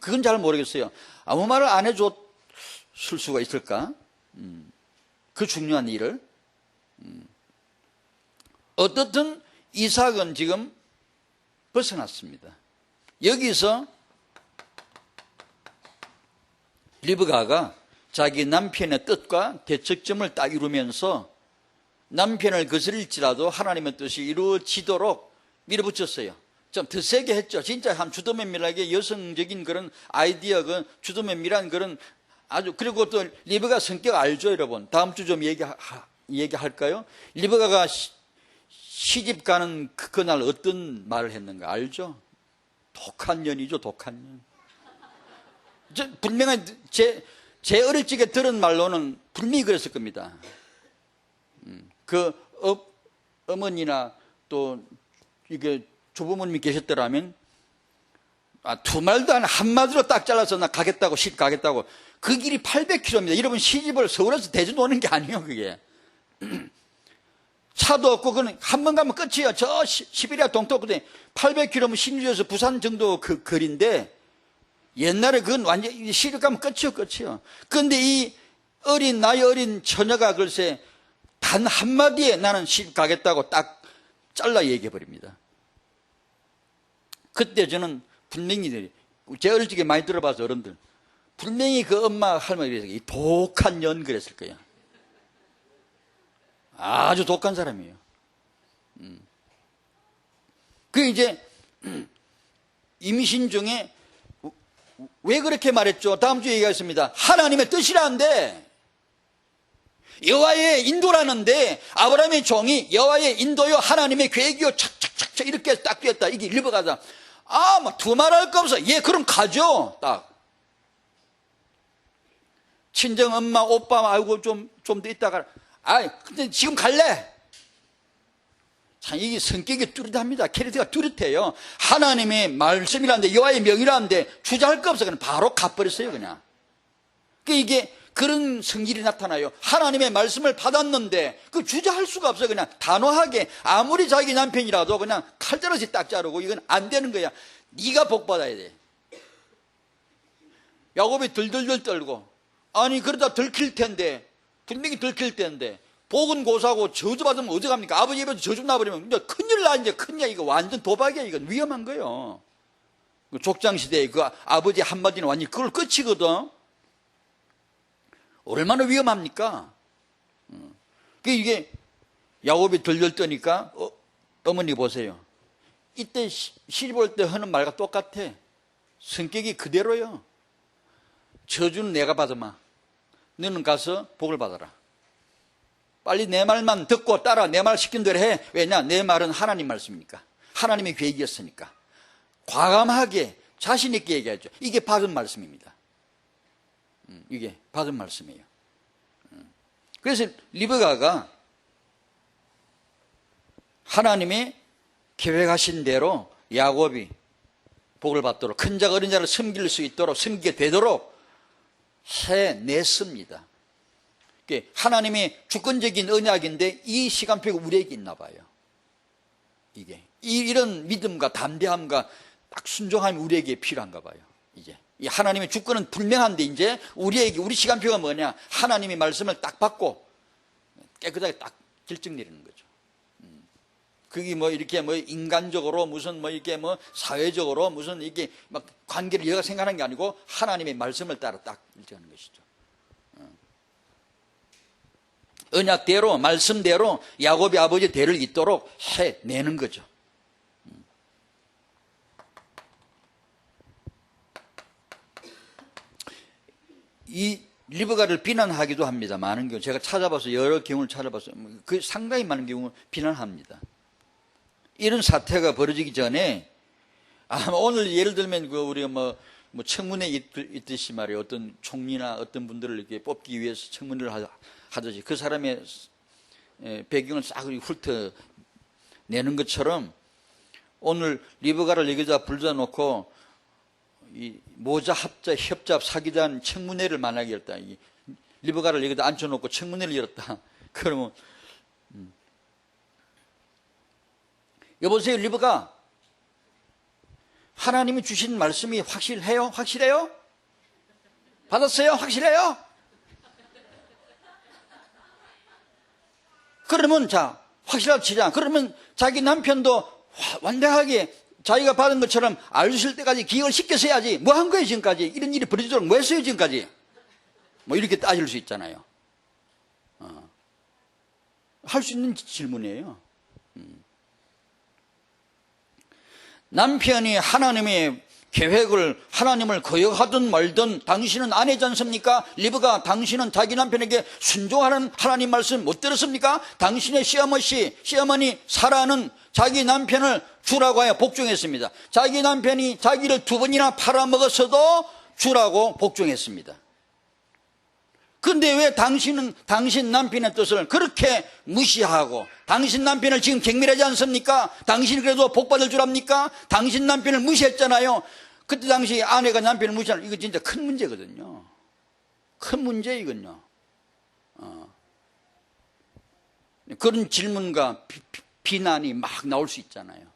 그건 잘 모르겠어요. 아무 말을 안 해줬을 수가 있을까? 그 중요한 일을. 어떻든 이삭은 지금 벗어났습니다. 여기서 리브가가 자기 남편의 뜻과 대척점을 딱 이루면서 남편을 거스릴지라도 하나님의 뜻이 이루어지도록 밀어붙였어요. 좀 더 세게 했죠. 진짜 한 주도면밀하게 여성적인 그런 아이디어, 그 주도면밀한 그런 아주, 그리고 또 리브가 성격 알죠, 여러분? 다음 주 좀 얘기할까요? 리브가가 시집 가는 그날 어떤 말을 했는가 알죠? 독한 년이죠, 독한 년. 분명히 제 어릴 적에 들은 말로는 분명히 그랬을 겁니다. 그 어머니나 또 이게 조부모님이 계셨더라면 두 말도 안 한마디로 딱 잘라서 나 가겠다고, 시집 가겠다고. 그 길이 800km입니다. 여러분 시집을 서울에서 대전 오는 게 아니에요, 그게. 차도 없고, 그는 한 번 가면 끝이에요. 저 시베리아 동쪽부터 800km면 신주에서 부산 정도 그 거리인데, 옛날에 그건 완전 시집 가면 끝이요. 그런데 이 나이 어린 처녀가 글쎄 단 한마디에 나는 시집 가겠다고 딱 잘라 얘기해버립니다. 그때 저는 분명히, 제 어릴 적에 많이 들어봐서 어른들, 분명히 그 엄마 할머니가 이 독한 년 그랬을 거예요. 아주 독한 사람이에요. 그 이제 임신 중에 왜 그렇게 말했죠? 다음 주에 얘기하겠습니다. 하나님의 뜻이라는데, 여호와의 인도라는데, 아브라함의 종이 여호와의 인도요 하나님의 계획이요 착착착착 이렇게 딱 되었다. 이게 리브가다. 막 두말할 거 없어. 예, 그럼 가죠. 딱. 친정 엄마, 오빠, 아이고, 좀 더 있다가, 근데 지금 갈래? 참, 이게 성격이 뚜렷합니다. 캐릭터가 뚜렷해요. 하나님의 말씀이라는데, 여호와의 명이라는데, 주저할 거 없어. 그냥 바로 가버렸어요, 그냥. 이게 그런 성질이 나타나요. 하나님의 말씀을 받았는데, 그 주저할 수가 없어요. 그냥 단호하게, 아무리 자기 남편이라도 그냥 칼자루씩 딱 자르고, 이건 안 되는 거야. 네가 복 받아야 돼. 야곱이 들들들 떨고, 아니, 그러다 들킬 텐데, 분명히 들킬 텐데, 복은 고사고 저주받으면 어디 갑니까? 아버지 입에서 저주 나버리면 이제 큰일 나. 이제 큰일. 이거 완전 도박이야. 이건 위험한 거예요. 족장시대에 그 아버지 한마디는 완전히 그걸 끝이거든. 얼마나 위험합니까? 이게 야곱이 들들 떠니까 어머니 보세요. 이때 시집 올 때 하는 말과 똑같아. 성격이 그대로요. 저주는 내가 받으마. 너는 가서 복을 받아라. 빨리 내 말만 듣고 따라 내 말 시킨 대로 해. 왜냐? 내 말은 하나님 말씀이니까. 하나님의 계획이었으니까. 과감하게 자신 있게 얘기하죠. 이게 받은 말씀입니다. 이게 받은 말씀이에요. 그래서 리브가가 하나님이 계획하신 대로 야곱이 복을 받도록, 큰 자가 어린 자를 섬길 수 있도록, 섬기게 되도록 해냈습니다. 하나님의 주권적인 언약인데 이 시간표가 우리에게 있나 봐요. 이런 믿음과 담대함과 딱 순종함이 우리에게 필요한가 봐요. 이제 이 하나님의 주권은 분명한데 이제 우리에게 우리 시간표가 뭐냐? 하나님의 말씀을 딱 받고 깨끗하게 딱 결정 내리는 거죠. 그게 이렇게 인간적으로 무슨 이렇게 사회적으로 무슨 이게 막 관계를 여가 생각하는 게 아니고 하나님의 말씀을 따라 딱 결정하는 것이죠. 언약대로 말씀대로 야곱이 아버지의 대를 잇도록 해내는 거죠. 이 리브가를 비난하기도 합니다. 많은 경우 제가 찾아봐서 여러 경우를 찾아봤어요. 그 상당히 많은 경우 비난합니다. 이런 사태가 벌어지기 전에 아마 오늘 예를 들면 우리가 청문회 있듯이 말이에요. 어떤 총리나 어떤 분들을 이렇게 뽑기 위해서 청문회를 하듯이 그 사람의 배경을 싹 훑어내는 것처럼 오늘 리브가를 여기다 불러다 놓고 이 모자 협잡 사기단 청문회를 만나게 했다. 리브가를 여기다 앉혀놓고 청문회를 열었다. 그러면 여보세요, 리브가, 하나님이 주신 말씀이 확실해요? 확실해요? 받았어요? 확실해요? 그러면 확실하게 치자. 그러면 자기 남편도 완벽하게 자기가 받은 것처럼 알수 때까지 기억을 시켜서야지. 뭐 한 거예요, 지금까지? 이런 일이 벌어지도록 뭐 했어요, 지금까지? 이렇게 따질 수 있잖아요. 할 수 있는 질문이에요. 남편이 하나님의 계획을, 하나님을 거역하든 말든 당신은 아내지 않습니까? 리브가, 당신은 자기 남편에게 순종하는 하나님 말씀 못 들었습니까? 당신의 시어머니 사라는 자기 남편을 주라고 하여 복종했습니다. 자기 남편이 자기를 2번이나 팔아먹었어도 주라고 복종했습니다. 근데 왜 당신은 당신 남편의 뜻을 그렇게 무시하고, 당신 남편을 지금 경멸하지 않습니까? 당신이 그래도 복 받을 줄 압니까? 당신 남편을 무시했잖아요. 그때 당시 아내가 남편을 무시하는, 이거 진짜 큰 문제거든요. 큰 문제이거든요. 그런 질문과 비난이 막 나올 수 있잖아요.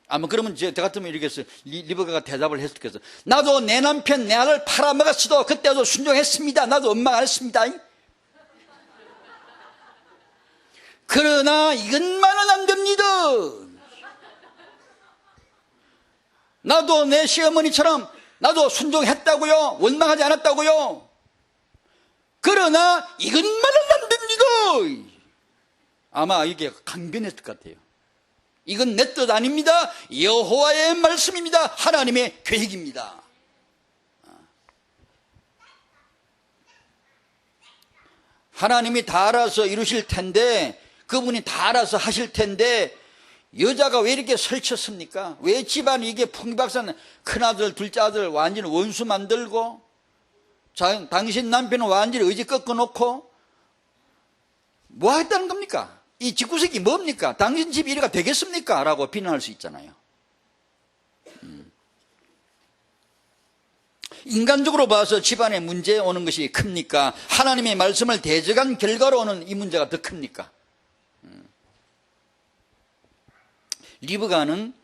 아마 그러면 저 같으면 이렇게 해서 리브가가 대답을 했겠어. 나도 내 남편 내 아들 팔아먹었어도 그때도 순종했습니다. 나도 원망 안 했습니다. 그러나 이것만은 안 됩니다. 나도 내 시어머니처럼 나도 순종했다고요. 원망하지 않았다고요. 그러나 이것만은 안 됩니다. 아마 이게 강변했을 것 같아요. 이건 내 뜻 아닙니다. 여호와의 말씀입니다. 하나님의 계획입니다. 하나님이 다 알아서 이루실 텐데, 그분이 다 알아서 하실 텐데, 여자가 왜 이렇게 설쳤습니까? 왜 집안이 이게 풍비박산, 큰아들 둘째 아들 완전히 원수 만들고, 당신 남편은 완전히 의지 꺾어놓고 뭐 했다는 겁니까? 이 집구석이 뭡니까? 당신 집 이래가 되겠습니까? 라고 비난할 수 있잖아요. 인간적으로 봐서 집안에 문제 오는 것이 큽니까? 하나님의 말씀을 대적한 결과로 오는 이 문제가 더 큽니까? 리브가는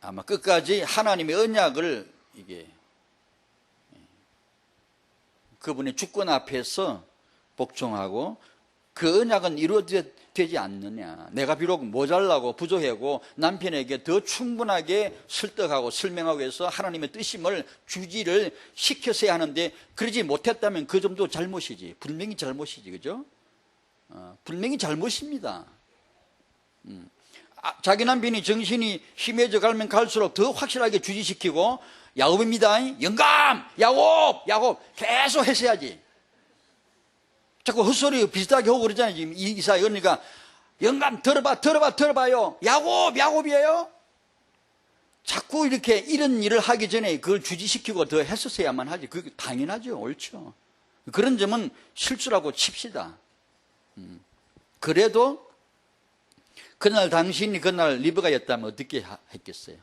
아마 끝까지 하나님의 언약을 이게 그분의 주권 앞에서 복종하고 그 언약은 이루어지지 않느냐. 내가 비록 모자라고 부족하고 남편에게 더 충분하게 설득하고 설명하고 해서 하나님의 뜻임을 주지를 시켰어야 하는데 그러지 못했다면 그 점도 잘못이지. 분명히 잘못이지. 그죠? 분명히 잘못입니다. 자기 남편이 정신이 심해져 가면 갈수록 더 확실하게 주지시키고 야곱입니다. 영감! 야곱! 계속 했어야지. 자꾸 헛소리 비슷하게 하고 그러잖아요. 지금 이사야. 그러니까 영감 들어봐요. 야곱이에요. 자꾸 이렇게 이런 일을 하기 전에 그걸 주지시키고 더 했었어야만 하지. 그게 당연하죠. 옳죠. 그런 점은 실수라고 칩시다. 그래도 그날 당신이 그날 리브가였다면 어떻게 했겠어요?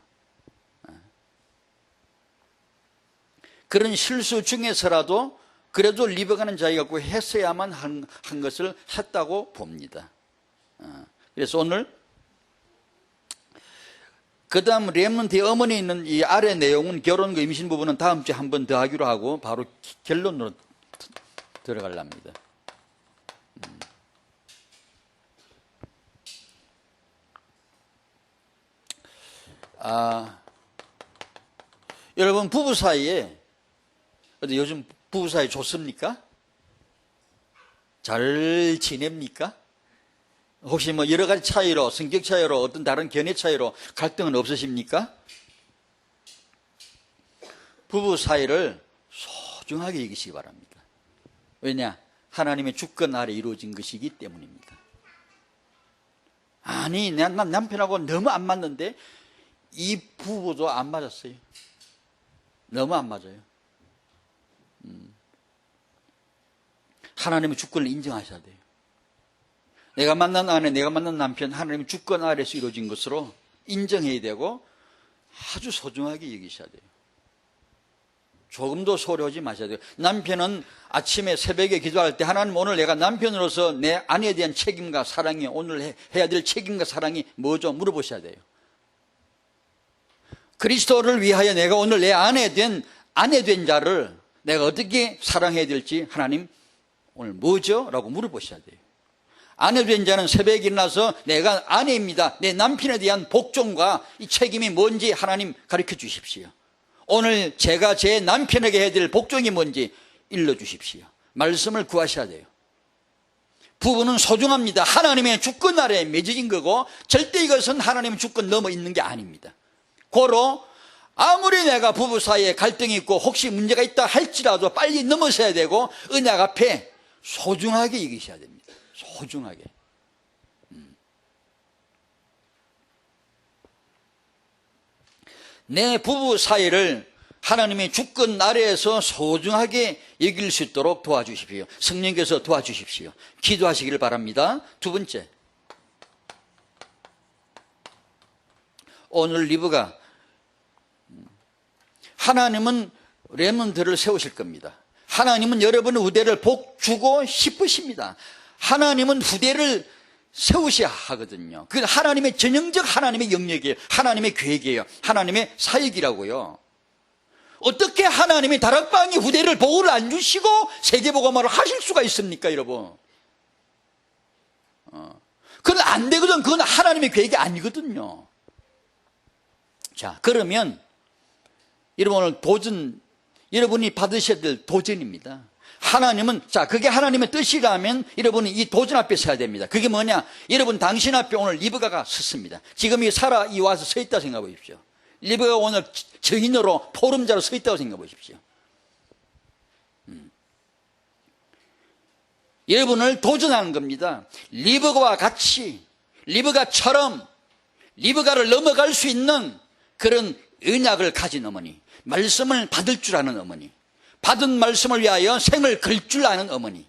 그런 실수 중에서라도 그래도 리브가는 자기가 꼭 했어야만 한 것을 했다고 봅니다. 그래서 오늘 그 다음 렘넌트의 어머니 있는 이 아래 내용은 결혼과 임신 부분은 다음 주에 한 번 더 하기로 하고 바로 결론으로 들어가랍니다. 여러분 부부 사이에 요즘 부부 사이 좋습니까? 잘 지냅니까? 혹시 뭐 여러 가지 차이로 성격 차이로 어떤 다른 견해 차이로 갈등은 없으십니까? 부부 사이를 소중하게 여기시기 바랍니다. 왜냐? 하나님의 주권 아래 이루어진 것이기 때문입니다. 아니 난 남편하고 너무 안 맞는데 이 부부도 안 맞았어요. 너무 안 맞아요. 하나님의 주권을 인정하셔야 돼요. 내가 만난 아내, 내가 만난 남편, 하나님의 주권 아래서 이루어진 것으로 인정해야 되고 아주 소중하게 여기셔야 돼요. 조금도 소홀하지 마셔야 돼요. 남편은 아침에 새벽에 기도할 때 하나님 오늘 내가 남편으로서 내 아내에 대한 책임과 사랑이 오늘 해야 될 책임과 사랑이 뭐죠? 물어보셔야 돼요. 그리스도를 위하여 내가 오늘 내 아내 된 자를 내가 어떻게 사랑해야 될지 하나님 오늘 뭐죠? 라고 물어보셔야 돼요. 아내 된 자는 새벽에 일어나서 내가 아내입니다. 내 남편에 대한 복종과 이 책임이 뭔지 하나님 가르쳐 주십시오. 오늘 제가 제 남편에게 해야 될 복종이 뭔지 일러 주십시오. 말씀을 구하셔야 돼요. 부부는 소중합니다. 하나님의 주권 아래에 맺어진 거고 절대 이것은 하나님의 주권 넘어 있는 게 아닙니다. 고로 아무리 내가 부부 사이에 갈등이 있고 혹시 문제가 있다 할지라도 빨리 넘어서야 되고 언약 앞에 소중하게 이기셔야 됩니다. 소중하게. 내 부부 사이를 하나님의 주권 아래에서 소중하게 여길 수 있도록 도와주십시오. 성령께서 도와주십시오. 기도하시기를 바랍니다. 두 번째, 오늘 리브가 하나님은 렘넌트를 세우실 겁니다. 하나님은 여러분의 후대를 복주고 싶으십니다. 하나님은 후대를 세우셔야 하거든요. 그건 하나님의 전형적 하나님의 영역이에요. 하나님의 계획이에요. 하나님의 사역이라고요. 어떻게 하나님이 다락방이 후대를 복을 안 주시고 세계복음화를 하실 수가 있습니까, 여러분? 그건 안 되거든. 그건 하나님의 계획이 아니거든요. 자, 그러면 여러분 오늘 도전, 여러분이 받으셔야 될 도전입니다. 하나님은, 자, 그게 하나님의 뜻이라면 여러분이 이 도전 앞에 서야 됩니다. 그게 뭐냐? 여러분 당신 앞에 오늘 리브가가 섰습니다. 지금 이 사라 이 와서 서 있다고 생각해 보십시오. 리브가가 오늘 증인으로 포럼자로 서 있다고 생각해 보십시오. 여러분을 도전하는 겁니다. 리브가와 같이, 리브가처럼 리브가를 넘어갈 수 있는 그런 언약을 가진 어머니, 말씀을 받을 줄 아는 어머니, 받은 말씀을 위하여 생을 걸 줄 아는 어머니,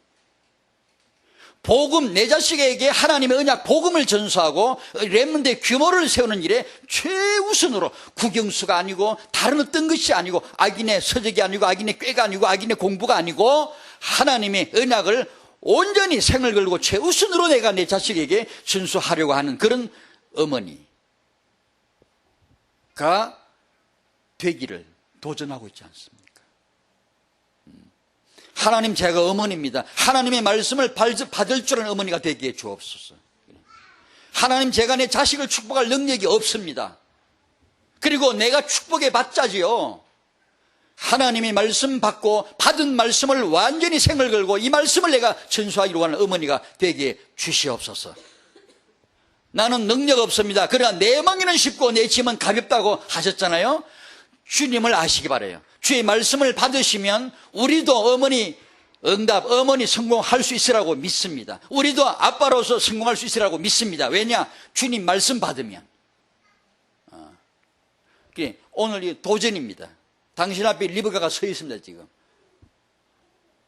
복음, 내 자식에게 하나님의 언약 복음을 전수하고 렘넌트의 규모를 세우는 일에 최우선으로, 국영수가 아니고 다른 어떤 것이 아니고 악인의 서적이 아니고 악인의 꾀가 아니고 악인의 공부가 아니고 하나님의 언약을 온전히 생을 걸고 최우선으로 내가 내 자식에게 전수하려고 하는 그런 어머니가 되기를 도전하고 있지 않습니까? 하나님, 제가 어머니입니다. 하나님의 말씀을 받을 줄 아는 어머니가 되기에 주옵소서. 하나님, 제가 내 자식을 축복할 능력이 없습니다. 그리고 내가 축복해 받자지요. 하나님의 말씀 받고 받은 말씀을 완전히 생을 걸고 이 말씀을 내가 전수하기로 하는 어머니가 되기에 주시옵소서. 나는 능력 없습니다. 그러나 내 멍에는 쉽고 내 짐은 가볍다고 하셨잖아요. 주님을 아시기 바라요. 주의 말씀을 받으시면 우리도 어머니 응답, 어머니 성공할 수 있으라고 믿습니다. 우리도 아빠로서 성공할 수 있으라고 믿습니다. 왜냐? 주님 말씀 받으면. 오늘 이 도전입니다. 당신 앞에 리브가가 서 있습니다. 지금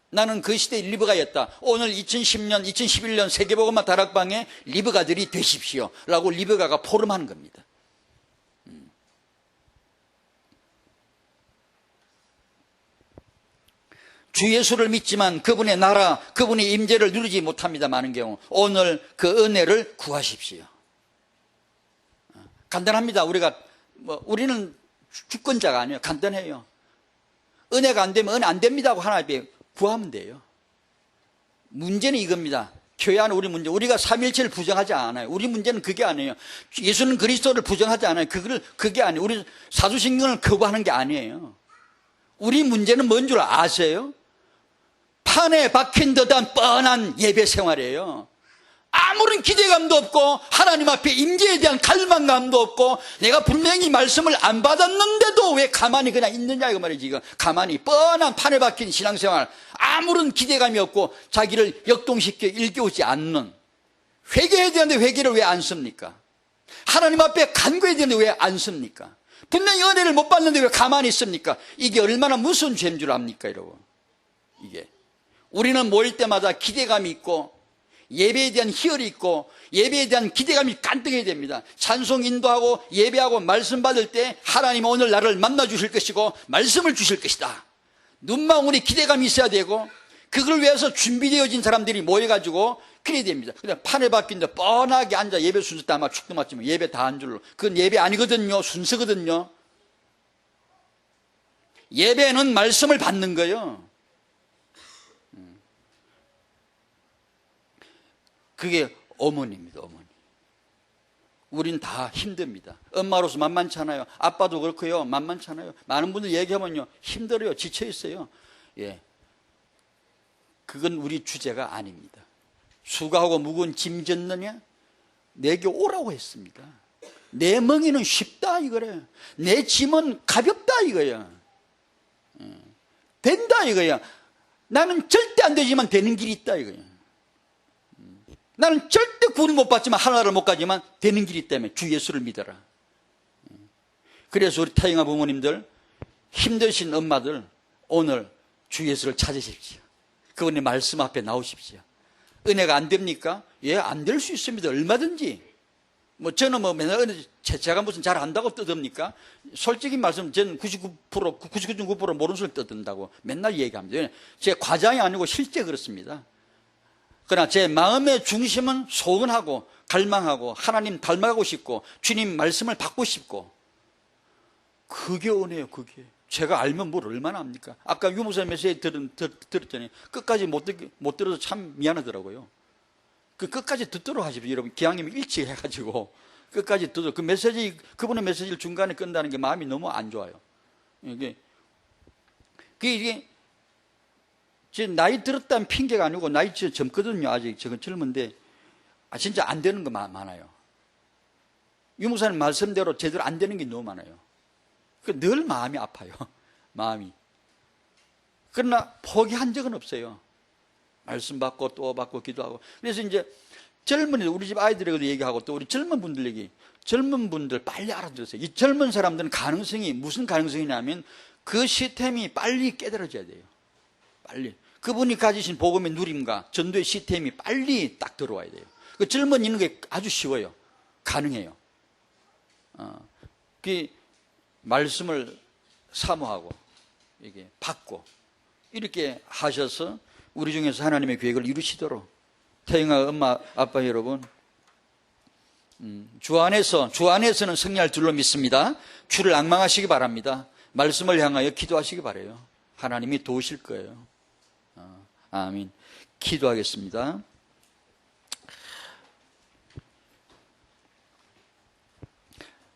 나는 그 시대의 리브가였다. 오늘 2010년, 2011년 세계복음화 다락방에 리브가들이 되십시오 라고 리브가가 포럼하는 겁니다. 주 예수를 믿지만 그분의 나라, 그분의 임재를 누리지 못합니다. 많은 경우 오늘 그 은혜를 구하십시오. 간단합니다. 우리는 주권자가 아니에요. 간단해요. 은혜가 안 되면 은혜 안 됩니다 하고 하나님 앞에 구하면 돼요. 문제는 이겁니다. 교회 안에 우리 문제, 우리가 삼위일체를 부정하지 않아요. 우리 문제는 그게 아니에요. 예수는 그리스도를 부정하지 않아요. 그게 아니에요. 우리 사도신경을 거부하는 게 아니에요. 우리 문제는 뭔 줄 아세요? 판에 박힌 듯한 뻔한 예배 생활이에요. 아무런 기대감도 없고 하나님 앞에 임재에 대한 갈망감도 없고 내가 분명히 말씀을 안 받았는데도 왜 가만히 그냥 있느냐 이거 말이지. 지금 가만히 뻔한 판에 박힌 신앙생활, 아무런 기대감이 없고 자기를 역동시켜 일깨우지 않는, 회개해야 되는데 회개를 왜 안 씁니까? 하나님 앞에 간구해야 되는데 왜 안 씁니까? 분명히 은혜를 못 받는데 왜 가만히 있습니까? 이게 얼마나 무서운 죄인 줄 압니까? 이러고 이게 우리는 모일 때마다 기대감이 있고 예배에 대한 희열이 있고 예배에 대한 기대감이 깐뜩해야 됩니다. 찬송 인도하고 예배하고 말씀 받을 때 하나님은 오늘 나를 만나 주실 것이고 말씀을 주실 것이다. 눈망울이 기대감이 있어야 되고 그걸 위해서 준비되어진 사람들이 모여가지고 그래야 됩니다. 그냥 판에 박힌데 뻔하게 앉아 예배 순서 때 아마 축도 맞지만 예배 다 한 줄로. 그건 예배 아니거든요. 순서거든요. 예배는 말씀을 받는 거예요. 그게 어머니입니다. 어머니. 우린 다 힘듭니다. 엄마로서 만만찮아요. 아빠도 그렇고요. 만만찮아요. 많은 분들 얘기하면요 힘들어요. 지쳐있어요. 예, 그건 우리 주제가 아닙니다. 수고하고 무거운 짐 졌느냐? 내게 오라고 했습니다. 내 멍에는 쉽다 이거래. 내 짐은 가볍다 이거야. 된다 이거야. 나는 절대 안 되지만 되는 길이 있다 이거야. 나는 절대 구원을 못 받지만 하나를 못 가지만 되는 길이 때문에 주 예수를 믿어라. 그래서 우리 타영아 부모님들, 힘드신 엄마들 오늘 주 예수를 찾으십시오. 그분의 말씀 앞에 나오십시오. 은혜가 안 됩니까? 예, 안 될 수 있습니다. 얼마든지. 저는 맨날 제가 무슨 잘 안다고 떠듭니까? 솔직히 말씀, 저는 99.9% 모르는 소리 떠든다고 맨날 얘기합니다. 제 과장이 아니고 실제 그렇습니다. 그러나 제 마음의 중심은 소원하고 갈망하고 하나님 닮아가고 싶고 주님 말씀을 받고 싶고 그게 은혜예요. 그게 제가 알면 뭘 얼마나 합니까? 아까 유목사님 메시지 들었더니 끝까지 못 들어서 참 미안하더라고요. 그 끝까지 듣도록 하십시오. 여러분 기왕이면 일찍 해가지고 끝까지 듣도록. 그 메시지, 그분의 메시지를 중간에 끈다는 게 마음이 너무 안 좋아요. 이게 제 나이 들었다는 핑계가 아니고 나이 젊거든요. 아직 저건 젊은데 진짜 안 되는 거 많아요. 유목사님 말씀대로 제대로 안 되는 게 너무 많아요. 늘 마음이 아파요. 마음이. 그러나 포기한 적은 없어요. 말씀 받고 또 받고 기도하고. 그래서 이제 젊은이들, 우리 집 아이들에게도 얘기하고 또 우리 젊은 분들에게 젊은 분들 빨리 알아들으세요. 이 젊은 사람들은 가능성이 무슨 가능성이냐면 그 시스템이 빨리 깨달아져야 돼요. 빨리. 그분이 가지신 복음의 누림과 전도의 시스템이 빨리 딱 들어와야 돼요. 그 젊은 있는 게 아주 쉬워요. 가능해요. 그 말씀을 사모하고 이게 받고 이렇게 하셔서 우리 중에서 하나님의 계획을 이루시도록 태영아 엄마 아빠 여러분 주 안에서는 승리할 줄로 믿습니다. 주를 앙망하시기 바랍니다. 말씀을 향하여 기도하시기 바라요. 하나님이 도우실 거예요. 아멘. 기도하겠습니다.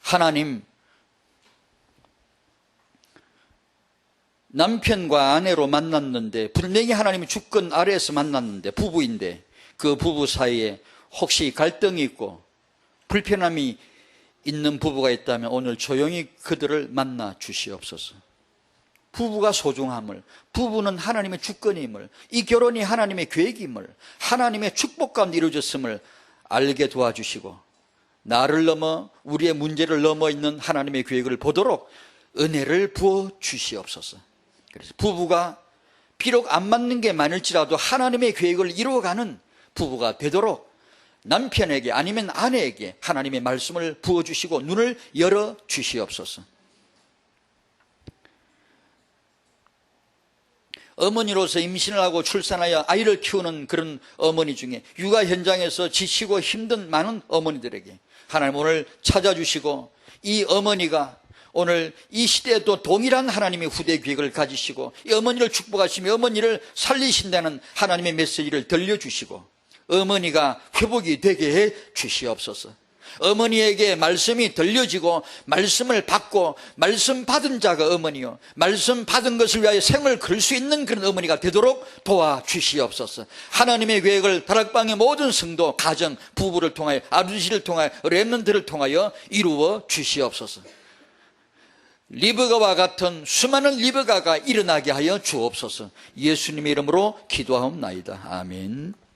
하나님, 남편과 아내로 만났는데 분명히 하나님의 주권 아래에서 만났는데 부부인데 그 부부 사이에 혹시 갈등이 있고 불편함이 있는 부부가 있다면 오늘 조용히 그들을 만나 주시옵소서. 부부가 소중함을, 부부는 하나님의 주권임을, 이 결혼이 하나님의 계획임을, 하나님의 축복 가운데 이루어졌음을 알게 도와주시고 나를 넘어 우리의 문제를 넘어 있는 하나님의 계획을 보도록 은혜를 부어 주시옵소서. 그래서 부부가 비록 안 맞는 게 많을지라도 하나님의 계획을 이루어가는 부부가 되도록 남편에게 아니면 아내에게 하나님의 말씀을 부어주시고 눈을 열어 주시옵소서. 어머니로서 임신을 하고 출산하여 아이를 키우는 그런 어머니 중에 육아 현장에서 지치고 힘든 많은 어머니들에게 하나님 오늘 찾아주시고 이 어머니가 오늘 이 시대에도 동일한 하나님의 후대 계획을 가지시고 이 어머니를 축복하시며 어머니를 살리신다는 하나님의 메시지를 들려주시고 어머니가 회복이 되게 해 주시옵소서. 어머니에게 말씀이 들려지고 말씀을 받고 말씀 받은 자가 어머니요 말씀 받은 것을 위하여 생을 걸 수 있는 그런 어머니가 되도록 도와주시옵소서. 하나님의 계획을 다락방의 모든 성도 가정 부부를 통하여 아버지를 통하여 렘넌트를 통하여 이루어 주시옵소서. 리브가와 같은 수많은 리브가가 일어나게 하여 주옵소서. 예수님의 이름으로 기도하옵나이다. 아멘.